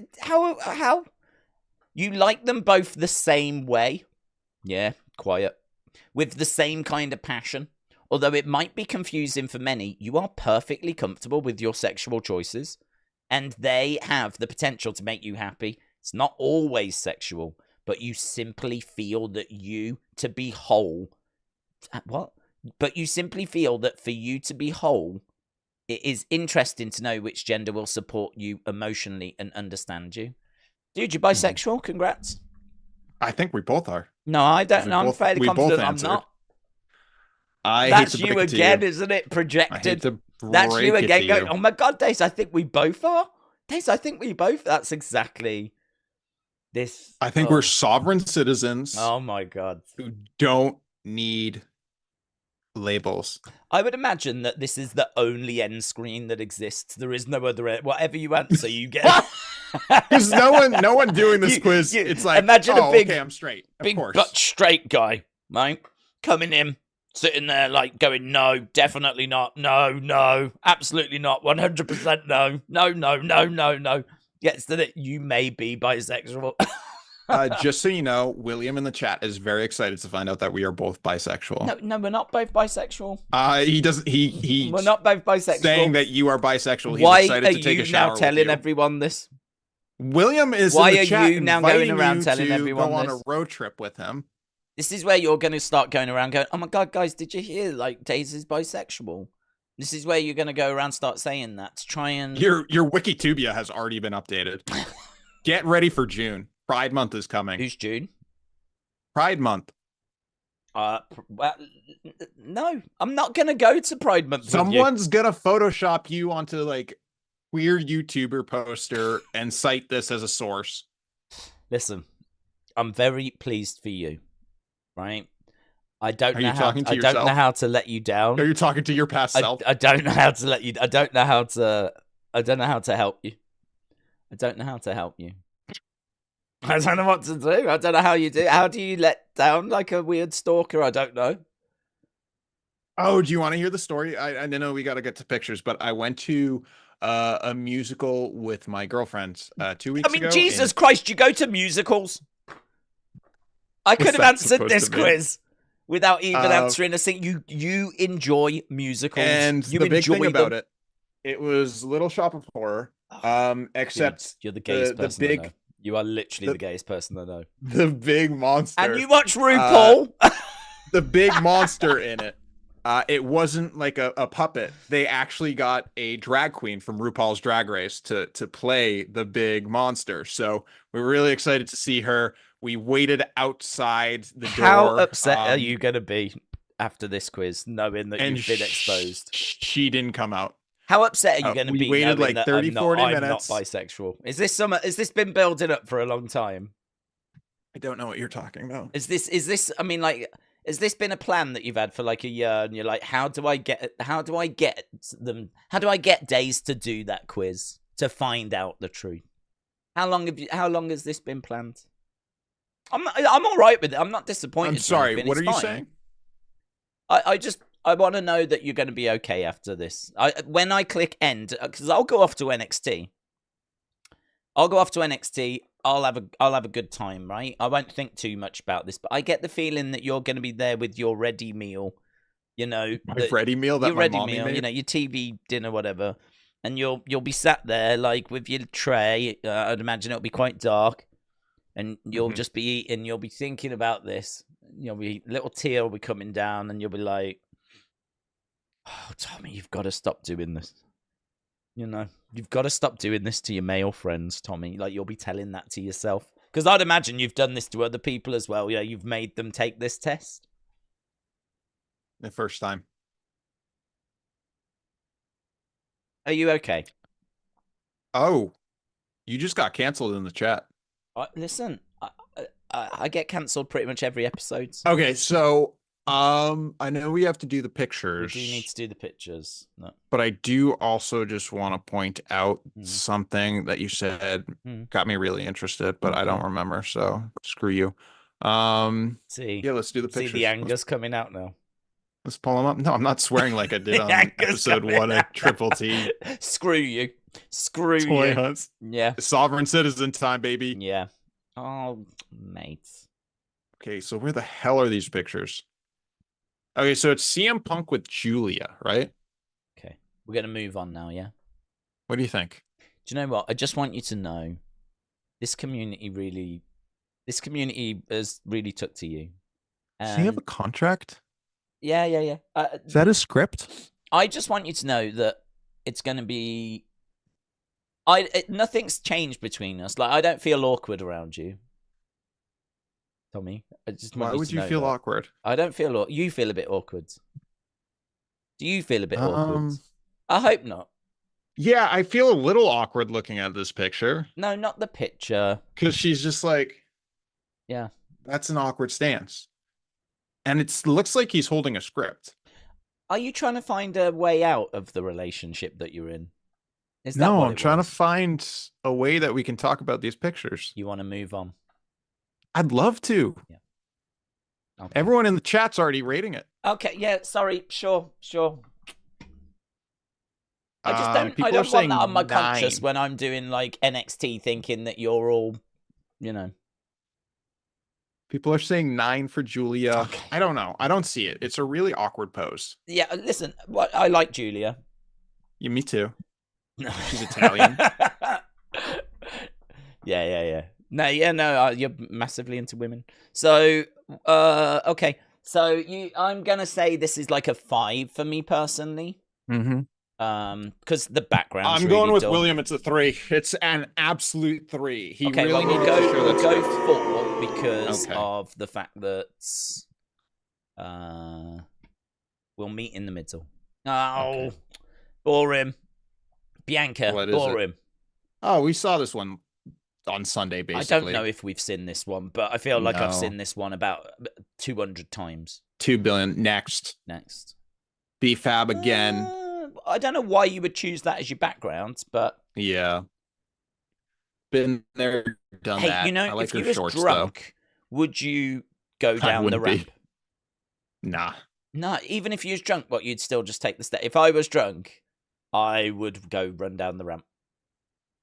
You like them both the same way? Yeah, quiet. With the same kind of passion. Although it might be confusing for many, you are perfectly comfortable with your sexual choices, and they have the potential to make you happy. It's not always sexual, but you simply feel that you to be whole. What? But you simply feel that for you to be whole, it is interesting to know which gender will support you emotionally and understand you. Dude, you're bisexual. Congrats. I think we both are. No, I don't know. I'm fairly confident I'm answered. not. I That's hate to break you it to again, you. isn't it? I hate Projected. to That's you break it again to going, you. oh my god, Daze, I think we both are. Daze, I think we both. That's exactly this. I think we're sovereign citizens Oh my god. who don't need labels. I would imagine that this is the only end screen that exists. There is no other end. Whatever you answer, you get. Because no one doing this quiz. It's like, imagine oh, a big, okay, I'm straight. Of big course. butt straight guy, right? Coming in, sitting there, like going, no, definitely not, no, absolutely not, 100% no. Gets to that you may be bisexual. Just so you know, William in the chat is very excited to find out that we are both bisexual. No, we're not both bisexual. He doesn't. He. We're not both bisexual. Saying that you are bisexual. He's Why excited are to take you a shower now telling with you. everyone this? William is. Why in the are chat you now going around you telling to everyone go on this? a road trip with him? This is where you're going to start going around going, oh my god, guys, did you hear? Like, Daze is bisexual. This is where you're going to go around start saying that to try and Your Wikitubia has already been updated. Get ready for June. Pride Month is coming. Who's June? Pride Month. Well, no, I'm not going to go to Pride Month. Someone's gonna Photoshop you onto like weird YouTuber poster and cite this as a source. Listen, I'm very pleased for you, right? I don't Are know you how. talking to I yourself? don't know how to let you down. Are you talking to your past self? I don't know how to let you. I don't know how to. I don't know how to help you. I don't know how to help you. I don't know what to do. I don't know how you do. How do you let down like a weird stalker? I don't know. Oh, do you want to hear the story? I know we got to get to pictures, but I went to a musical with my girlfriends 2 weeks ago. Jesus Christ, you go to musicals? I could have answered this quiz without even answering a thing. You enjoy musicals. And you the big thing them. about it was Little Shop of Horror. Except you're the gayest person big, I know. You are literally the gayest person I know. The big monster. And you watch RuPaul? The big monster in it. It wasn't like a puppet. They actually got a drag queen from RuPaul's Drag Race to play the big monster. So we were really excited to see her. We waited outside the door. How upset are you going to be after this quiz, knowing that you've been exposed? She didn't come out. How upset are you going to be? We waited like 30, 40 minutes. I'm not bisexual. Is this been building up for a long time? I don't know what you're talking about. Is this? I mean, like, has this been a plan that you've had for like a year? And you're like, how do I get Daze to do that quiz to find out the truth? How long has this been planned? I'm all right with it. I'm not disappointed. I'm sorry. What are you saying? I want to know that you're going to be okay after this. When I click end, because I'll go off to NXT. I'll have a good time, right? I won't think too much about this, but I get the feeling that you're going to be there with your ready meal. You know, my ready meal. That my mommy made? You know, your TV dinner, whatever, and you'll be sat there like with your tray. I'd imagine it'll be quite dark, and you'll just be eating. You'll be thinking about this. You'll be little tear will be coming down, and you'll be like, "Oh, Tommy, you've got to stop doing this. You know, you've got to stop doing this to your male friends, Tommy. Like, you'll be telling that to yourself. Because I'd imagine you've done this to other people as well. Yeah, you've made them take this test. The first time. Are you okay? Oh, you just got canceled in the chat. Listen, I get cancelled pretty much every episode. Okay, so I know we have to do the We pictures. do need to do the pictures. No. But I do also just want to point out something that you said got me really interested, but I don't remember, so screw you. See, yeah, let's do the pictures. See the anger's coming out now. Let's pull them up. No, I'm not swearing like I did on episode 1 of Triple T. Screw you. Screw Toy you. hunts. Yeah. Sovereign citizen time, baby. Yeah. Oh, mate. Okay, so where the hell are these pictures? Okay, so it's CM Punk with Julia, right? Okay. We're going to move on now, yeah? What do you think? Do you know what? I just want you to know this community has really took to you. Does he have a contract? Yeah. Is that a script? I just want you to know that it's going to be... nothing's changed between us. Like, I don't feel awkward around you. Tommy, I just want Why would you feel awkward? I don't feel... You feel a bit awkward. Do you feel a bit awkward? I hope not. Yeah, I feel a little awkward looking at this picture. No, not the picture. Because she's just like... Yeah. That's an awkward stance. And it looks like he's holding a script. Are you trying to find a way out of the relationship that you're in? No, I'm trying to find a way that we can talk about these pictures. You want to move on? I'd love to. Yeah. Okay. Everyone in the chat's already rating it. Okay, yeah, sorry, sure. I just don't want that on my conscience when I'm doing like NXT thinking that you're all, you know. People are saying 9 for Julia. Okay. I don't know. I don't see it. It's a really awkward pose. Yeah, listen, I like Julia. Yeah, me too. No, she's Italian. Yeah. No, you're massively into women. So, okay. So I'm gonna say this is like a 5 for me personally. Because the background. I'm really going with dull. William. It's a 3. It's an absolute 3. He okay, really well, we'll go 4 because of the fact that we'll meet in the middle. Oh, bore him. Bianca, bore him. Oh, we saw this one on Sunday, basically. I don't know if we've seen this one, but I feel like I've seen this one about 200 times. 2 billion. Next. B-Fab again. I don't know why you would choose that as your background, but... Yeah. Been there, done that. Hey, you know, I like if you her was shorts, drunk, would you go down the ramp? Nah. No, even if you was drunk, you'd still just take the step. If I was drunk, I would go run down the ramp.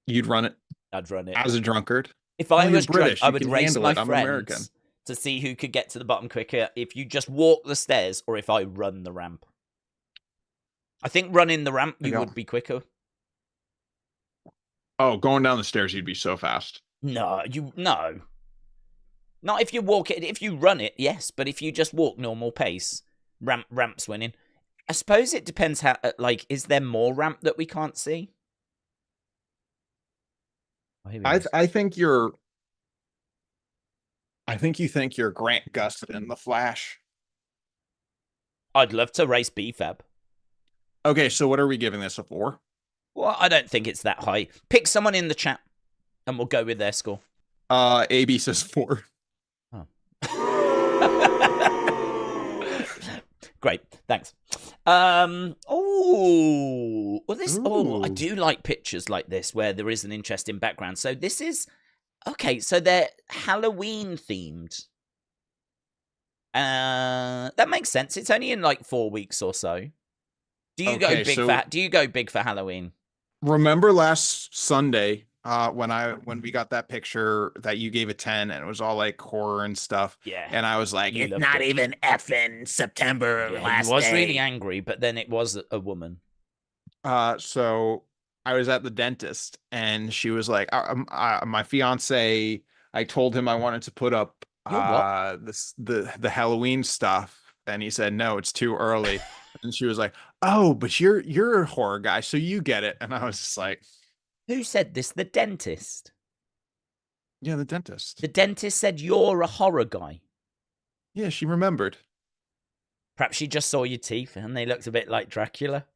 You'd run it? I'd run it. As a drunkard? If I was British, drunk, I would race my I'm friends American. to see who could get to the bottom quicker if you just walk the stairs or if I run the ramp. I think running the ramp, you would be quicker. Oh, going down the stairs, you'd be so fast. No. Not if you walk it. If you run it, yes. But if you just walk normal pace, ramp's winning. I suppose it depends how, is there more ramp that we can't see? I think you think you're Grant Gustin, the Flash. I'd love to race B-Fab. Okay, so what are we giving this, a 4? Well, I don't think it's that high. Pick someone in the chat, and we'll go with their score. AB says 4. Oh. Great, thanks. I do like pictures like this where there is an interesting background. So this is okay. So they're Halloween themed. That makes sense. It's only in like 4 weeks or so. Do you go big for Halloween? Remember last Sunday when we got that picture that you gave a 10 and it was all like horror and stuff. Yeah. And I was like, it's not even effing September last day. He was really angry, but then it was a woman. So I was at the dentist and she was like, my fiance, I told him I wanted to put up the Halloween stuff. And he said, no, it's too early. And she was like, "Oh, but you're a horror guy, so you get it." And I was just like, Who said this? The dentist. "Yeah, the dentist." The dentist said you're a horror guy. Yeah, she remembered. Perhaps she just saw your teeth and they looked a bit like Dracula.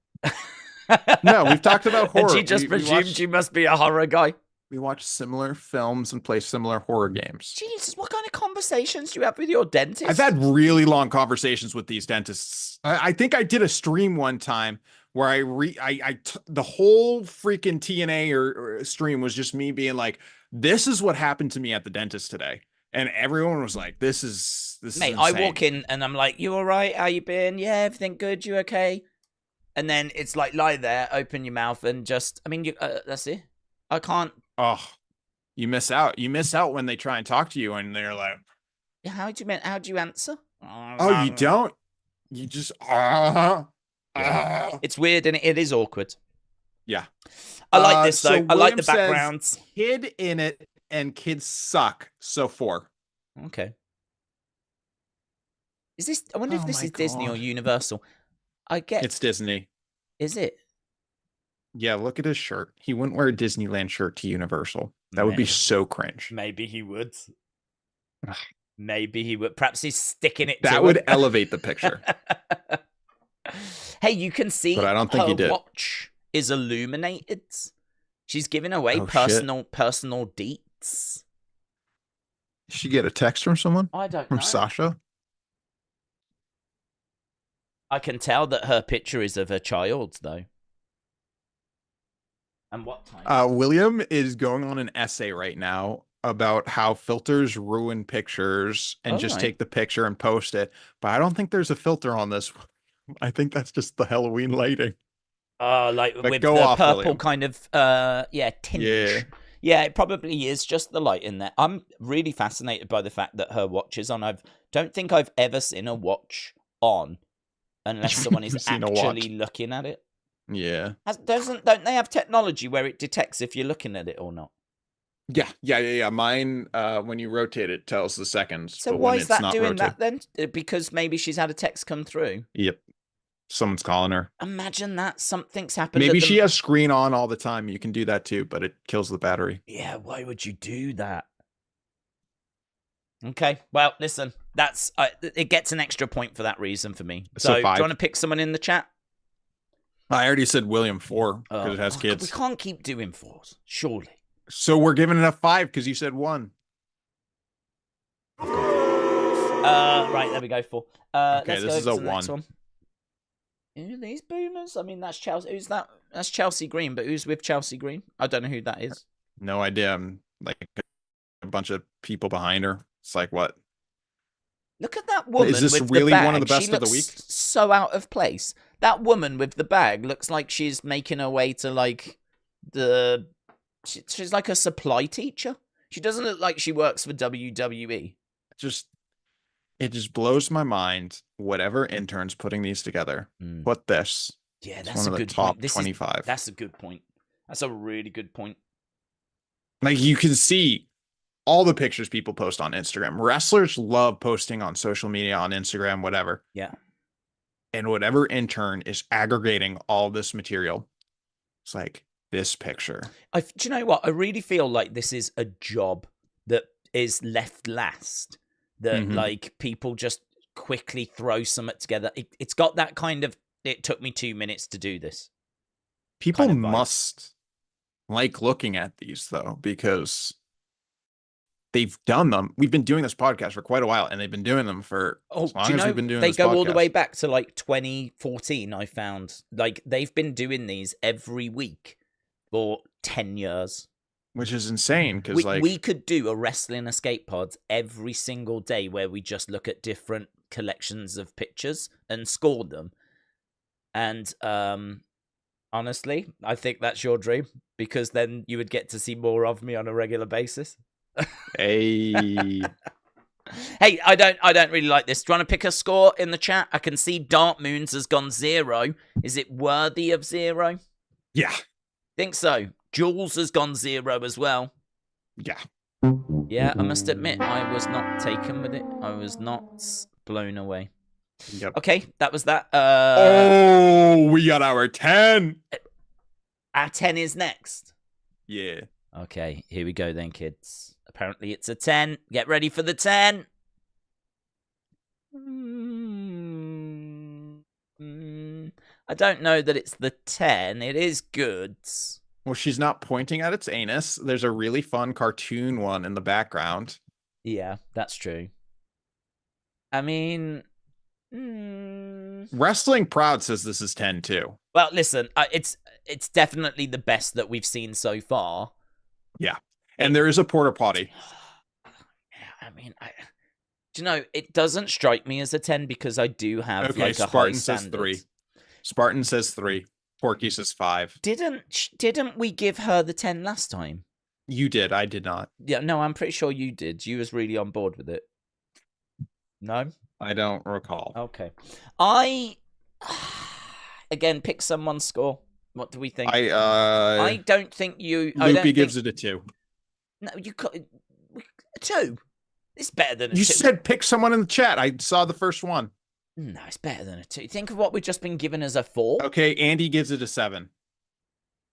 No, we've talked about horror. And she just presumed you must be a horror guy. We watch similar films and play similar horror games. Jesus, what kind of conversations do you have with your dentist? I've had really long conversations with these dentists. I think I did a stream one time where the whole freaking TNA or stream was just me being like, "This is what happened to me at the dentist today," and everyone was like, "This is Mate, insane." I walk in and I'm like, "You all right? How you been? Yeah, everything good? You okay?" And then it's like, lie there, open your mouth, and just, I mean, that's it. I can't. Oh, you miss out. You miss out when they try and talk to you and they're like, How do you answer? "Oh, you don't. You just It's weird and it is awkward. Yeah. I like this though. So I like the William says, backgrounds. "Kid in it and kids suck." So 4. Okay. Is this? I wonder if Oh this my is Disney or God. Universal. I get. It's Disney. Is it? Yeah, look at his shirt. He wouldn't wear a Disneyland shirt to Universal. That would be so cringe. Maybe he would. Maybe he would. Perhaps he's sticking it. That to would him. elevate the picture. Hey, you can see But I don't think her he did. watch is illuminated. She's giving away Oh, personal deets. Did she get a text from someone? I don't From know. Sasha? I can tell that her picture is of her child, though. And what time? William is going on an essay right now about how filters ruin pictures and just take the picture and post it. But I don't think there's a filter on this. I think that's just the Halloween lighting. Like But with go the off, purple William. kind of tinge. Yeah. Yeah, it probably is just the light in there. I'm really fascinated by the fact that her watch is on. Don't think I've ever seen a watch on unless someone is actually looking at it. Yeah. Don't they have technology where it detects if you're looking at it or not? Yeah. Mine, when you rotate it, tells the seconds. So but why when is it's that not doing rotated, that then? Because maybe she's had a text come through. Yep. Someone's calling her. Imagine that something's happened. Maybe she has screen on all the time. You can do that too, but it kills the battery. Yeah, why would you do that? Okay, well, listen, that's it gets an extra point for that reason for me. So do you 5. want to pick someone in the chat? I already said William 4 because it has kids. We can't keep doing 4s, surely. So we're giving it a 5 because you said 1. Right, there we go. 4. Okay, this is a 1. 1. Who are these boomers? I mean, that's Chelsea. Who's that? That's Chelsea Green, but who's with Chelsea Green? I don't know who that is. No idea. I'm like a bunch of people behind her. It's like, what? Look at that woman. Is this with really the bag. one of the best she of the looks week? So out of place. That woman with the bag looks like she's making her way to like she's like a supply teacher. She doesn't look like she works for WWE. It just blows my mind. Whatever intern's putting these together, put this. Yeah, It's that's one a of the good top point. 25. That's a good point. That's a really good point. Like you can see all the pictures people post on Instagram. Wrestlers love posting on social media, on Instagram, whatever. Yeah. And whatever intern is aggregating all this material, it's like this picture. Do you know what? I really feel like this is a job that is left last. That like people just quickly throw something together. It's got that kind of. It took me 2 minutes to do this. People kind of must like looking at these though, because they've done them. We've been doing this podcast for quite a while, and they've been doing them for as long as we've been doing they this go podcast. all the way back to like 2014. I found like they've been doing these every week for 10 years. Which is insane because we could do a wrestling escape pod every single day where we just look at different collections of pictures and score them. And honestly, I think that's your dream, because then you would get to see more of me on a regular basis. Hey, I don't really like this. Do you want to pick a score in the chat? I can see Dark Moons has gone 0. Is it worthy of 0? yeah, Think so. Jules has gone 0 as well. yeah. Yeah, I must admit, I was not taken with it. I was not blown away. Yep. Okay, that was that. We got our 10. Our 10 is next. Yeah. Okay, here we go then, kids. Apparently it's a 10. Get ready for the 10. I don't know that it's the 10. It is good. Well, she's not pointing at its anus. There's a really fun cartoon one in the background. Yeah, that's true. I mean... Wrestling Proud says this is 10 too. Well, listen, it's definitely the best that we've seen so far. Yeah. And there is a porta potty. I mean, do you know, it doesn't strike me as a 10 because I do have like a Spartan high says standard. 3. Spartan says 3. Porky says 5. Didn't we give her the 10 last time? You did. I did not. Yeah, no, I'm pretty sure you did. You was really on board with it. No? I don't recall. Okay. I again pick someone's score. What do we think? I don't think you. Loopy gives it a 2. No, you got a 2. It's better than a 2. You said pick someone in the chat. I saw the first one. No, it's better than a 2. Think of what we've just been given as a 4. Okay, Andy gives it a 7.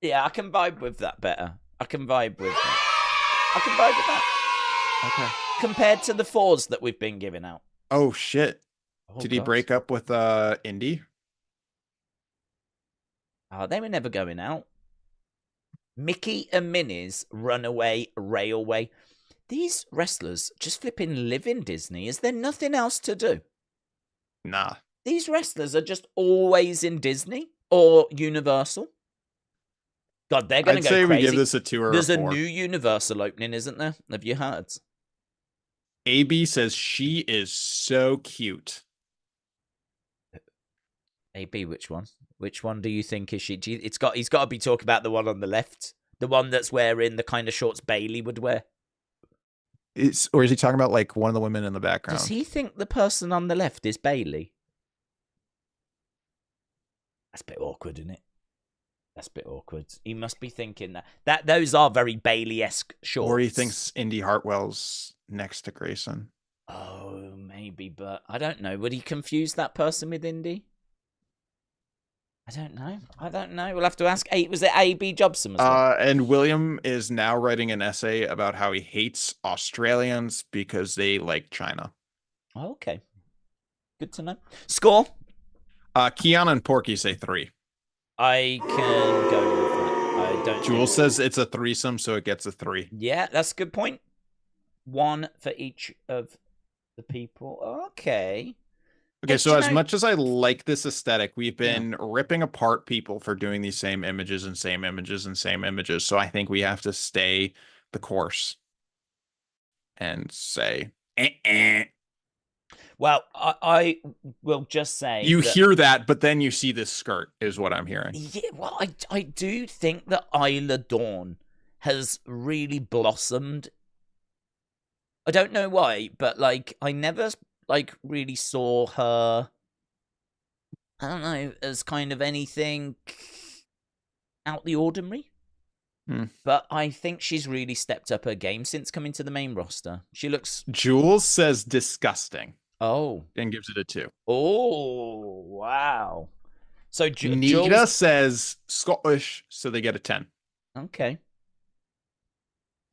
Yeah, I can vibe with that better. I can vibe with that. Okay. Compared to the 4s that we've been giving out. Oh shit! Oh, Did he break up with Indy? Oh, they were never going out. Mickey and Minnie's Runaway Railway. These wrestlers just flipping live in Disney. Is there nothing else to do? Nah. These wrestlers are just always in Disney or Universal. God, they're going to go crazy. I'd say we give this a 2 or There's a 4. a new Universal opening, isn't there? Have you heard? AB says she is so cute. AB, which one? Which one do you think is she? He's got to be talking about the one on the left, the one that's wearing the kind of shorts Bailey would wear. Or is he talking about like one of the women in the background? Does he think the person on the left is Bailey? That's a bit awkward, isn't it? That's a bit awkward. He must be thinking that those are very Bailey-esque shorts. Or he thinks Indy Hartwell's next to Grayson. Oh, maybe, but I don't know. Would he confuse that person with Indy? I don't know. We'll have to ask. Was it A.B. Jobson? And William is now writing an essay about how he hates Australians because they like China. Oh, okay. Good to know. Score? Kiana and Porky say 3. I can go with that. I don't. Jules says it's a threesome, so it gets a 3. Yeah, that's a good point. 1 for each of the people. Okay. Okay, so as much as I like this aesthetic, we've been ripping apart people for doing these same images and same images and same images. So I think we have to stay the course and say, Well, I will just say you hear that, but then you see this skirt is what I'm hearing. Yeah, well, I do think that Isla Dawn has really blossomed. I don't know why, but like I never really saw her, I don't know, as kind of anything out the ordinary. But I think she's really stepped up her game since coming to the main roster. She looks... Jules says disgusting. Oh. And gives it a 2. Oh, wow. So Nita Jules... says Scottish, so they get a 10. Okay.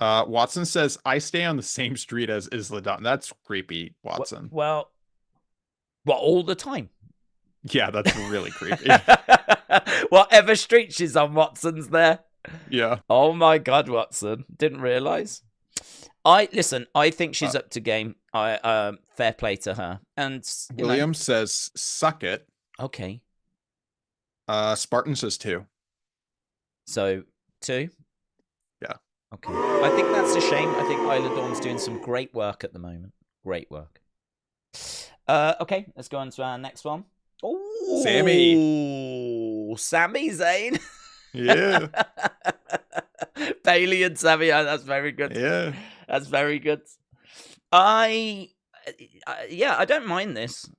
Watson says, I stay on the same street as Isla Dawn. That's creepy, Watson. Well, all the time? Yeah, that's really creepy. Whatever street she's on, Watson's there. Yeah. Oh my God, Watson. Didn't realise. I think she's up to game. Fair play to her. And William says, suck it. Okay. Spartan says 2. So, 2? Yeah. Okay. I think that's a shame. I think Isla Dawn's doing some great work at the moment. Great work. Okay, let's go on to our next one. Oh, Sami Zayn. Yeah. Bailey and Sami. That's very good. Yeah. That's very good. I don't mind this.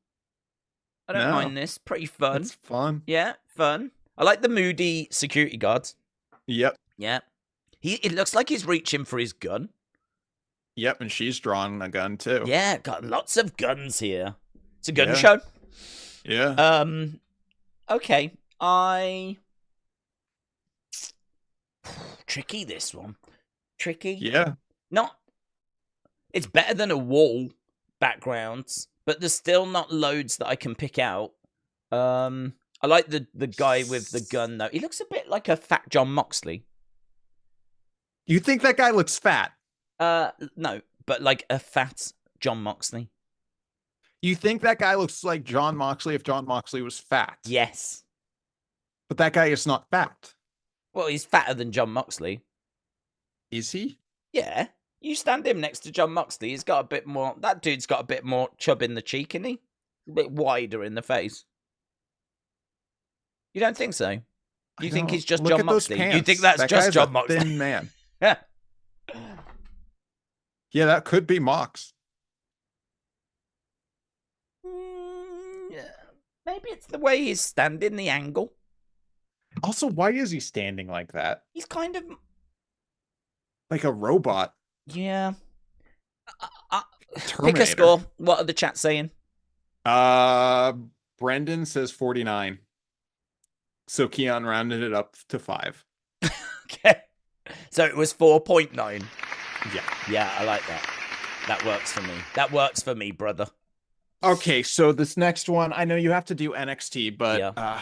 I don't mind this. Pretty fun. It's fun. Yeah, fun. I like the moody security guard. Yep. Yeah. It looks like he's reaching for his gun. Yep, and she's drawn a gun too. Yeah, got lots of guns here. It's a gun show. Yeah. Okay. Tricky, this one. Tricky. Yeah. Not. It's better than a wall backgrounds, but there's still not loads that I can pick out. I like the guy with the gun though. He looks a bit like a fat John Moxley. You think that guy looks fat? No, but like a fat John Moxley. You think that guy looks like John Moxley if John Moxley was fat? Yes. But that guy is not fat. Well, he's fatter than John Moxley. Is he? Yeah. You stand him next to John Moxley, he's got a bit more. That dude's got a bit more chub in the cheek, isn't he? A bit wider in the face. You don't think so? You think he's just John Moxley? You think that's just John Moxley? Thin man. Yeah. Yeah, that could be Mox. Yeah. Maybe it's the way he's standing, the angle. Also, why is he standing like that? He's kind of like a robot. Yeah. Pick a score. What are the chat saying? Brendan says 49. So Keon rounded it up to 5. Okay. So it was 4.9. Yeah. Yeah, I like that. That works for me. That works for me, brother. Okay, so this next one, I know you have to do NXT, but yeah.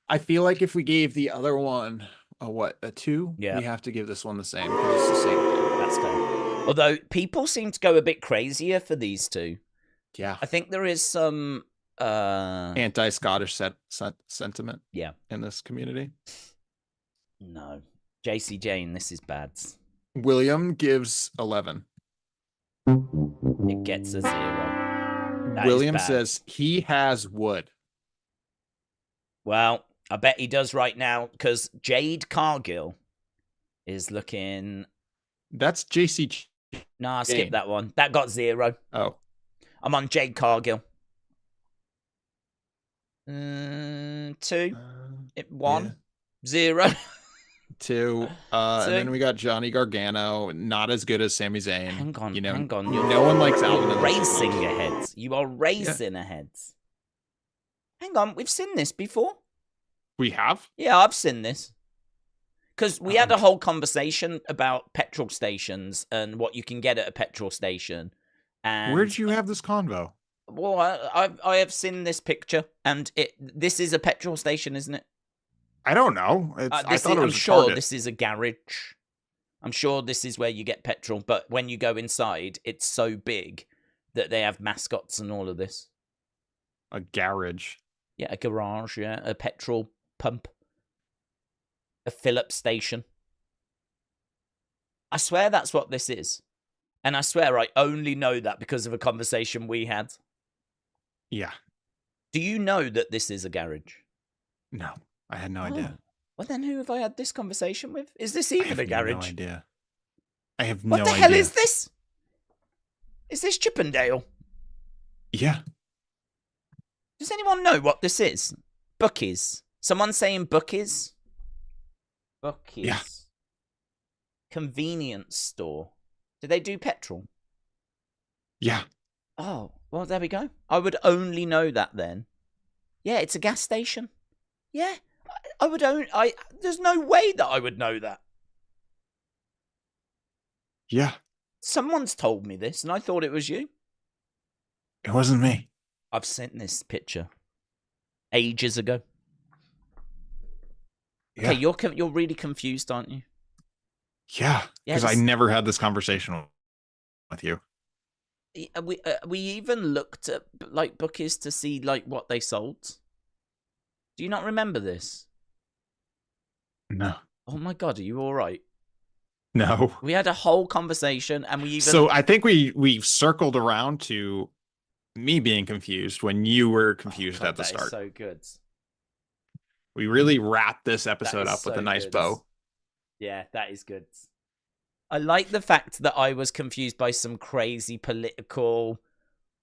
I feel like if we gave the other one a 2, yeah. we have to give this one the same because it's the same thing. That's fair. Although people seem to go a bit crazier for these two. Yeah. I think there is some anti-Scottish sentiment in this community. No. JC Jane, this is bad. William gives 11. It gets a 0. That William says he has wood. Well, I bet he does right now because Jade Cargill is looking. That's JC. No, I skipped that one. That got 0. Oh. I'm on Jade Cargill. 2. 1. 0. 2. And then we got Johnny Gargano, not as good as Sami Zayn. Hang on, hang on. No one likes Alvin. You're racing ahead. You are racing ahead. Hang on, we've seen this before. We have? Yeah, I've seen this. Because we had a whole conversation about petrol stations and what you can get at a petrol station. And where did you have this convo? Well, I have seen this picture, and this is a petrol station, isn't it? I don't know. I'm sure this is a garage. I'm sure this is where you get petrol, but when you go inside, it's so big that they have mascots and all of this. A garage. Yeah, a garage, yeah. A petrol pump. A fill-up station. I swear that's what this is. And I swear I only know that because of a conversation we had. Yeah. Do you know that this is a garage? No, I had no idea. Well, then who have I had this conversation with? Is this even a garage? No idea. I have no idea. What the hell is this? Is this Chippendale? Yeah. Does anyone know what this is? Bookies. Someone saying bookies? Bookies. Yeah. Convenience store. Do they do petrol? Yeah. Oh, well, there we go. I would only know that then. Yeah, it's a gas station. Yeah. I would there's no way that I would know that. Yeah. Someone's told me this and I thought it was you. It wasn't me. I've sent this picture ages ago. Yeah. Okay, you're really confused, aren't you? Yeah, because I never had this conversation with you. We even looked at like bookies to see like what they sold. Do you not remember this? No. Oh my god, are you all right? No. We had a whole conversation, and we even. So I think we circled around to me being confused when you were confused at the start. So good. We really wrapped this episode up with a nice bow. Yeah, that is good. I like the fact that I was confused by some crazy political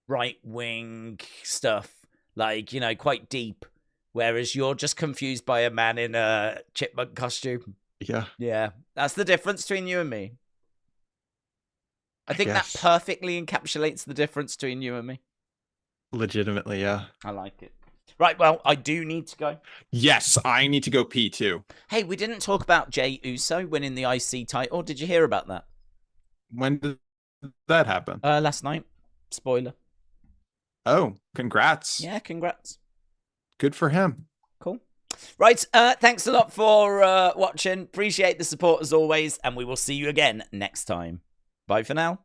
right-wing stuff, like, you know, quite deep, whereas you're just confused by a man in a chipmunk costume. Yeah. Yeah, that's the difference between you and me. I think that perfectly encapsulates the difference between you and me. Legitimately, yeah. I like it. Right, well, I do need to go. Yes, I need to go pee too. Hey, we didn't talk about Jey Uso winning the IC title. Did you hear about that? When did that happen? Last night. Spoiler. Oh, congrats. Yeah, congrats. Good for him. Cool. Right, thanks a lot for watching. Appreciate the support as always, and we will see you again next time. Bye for now.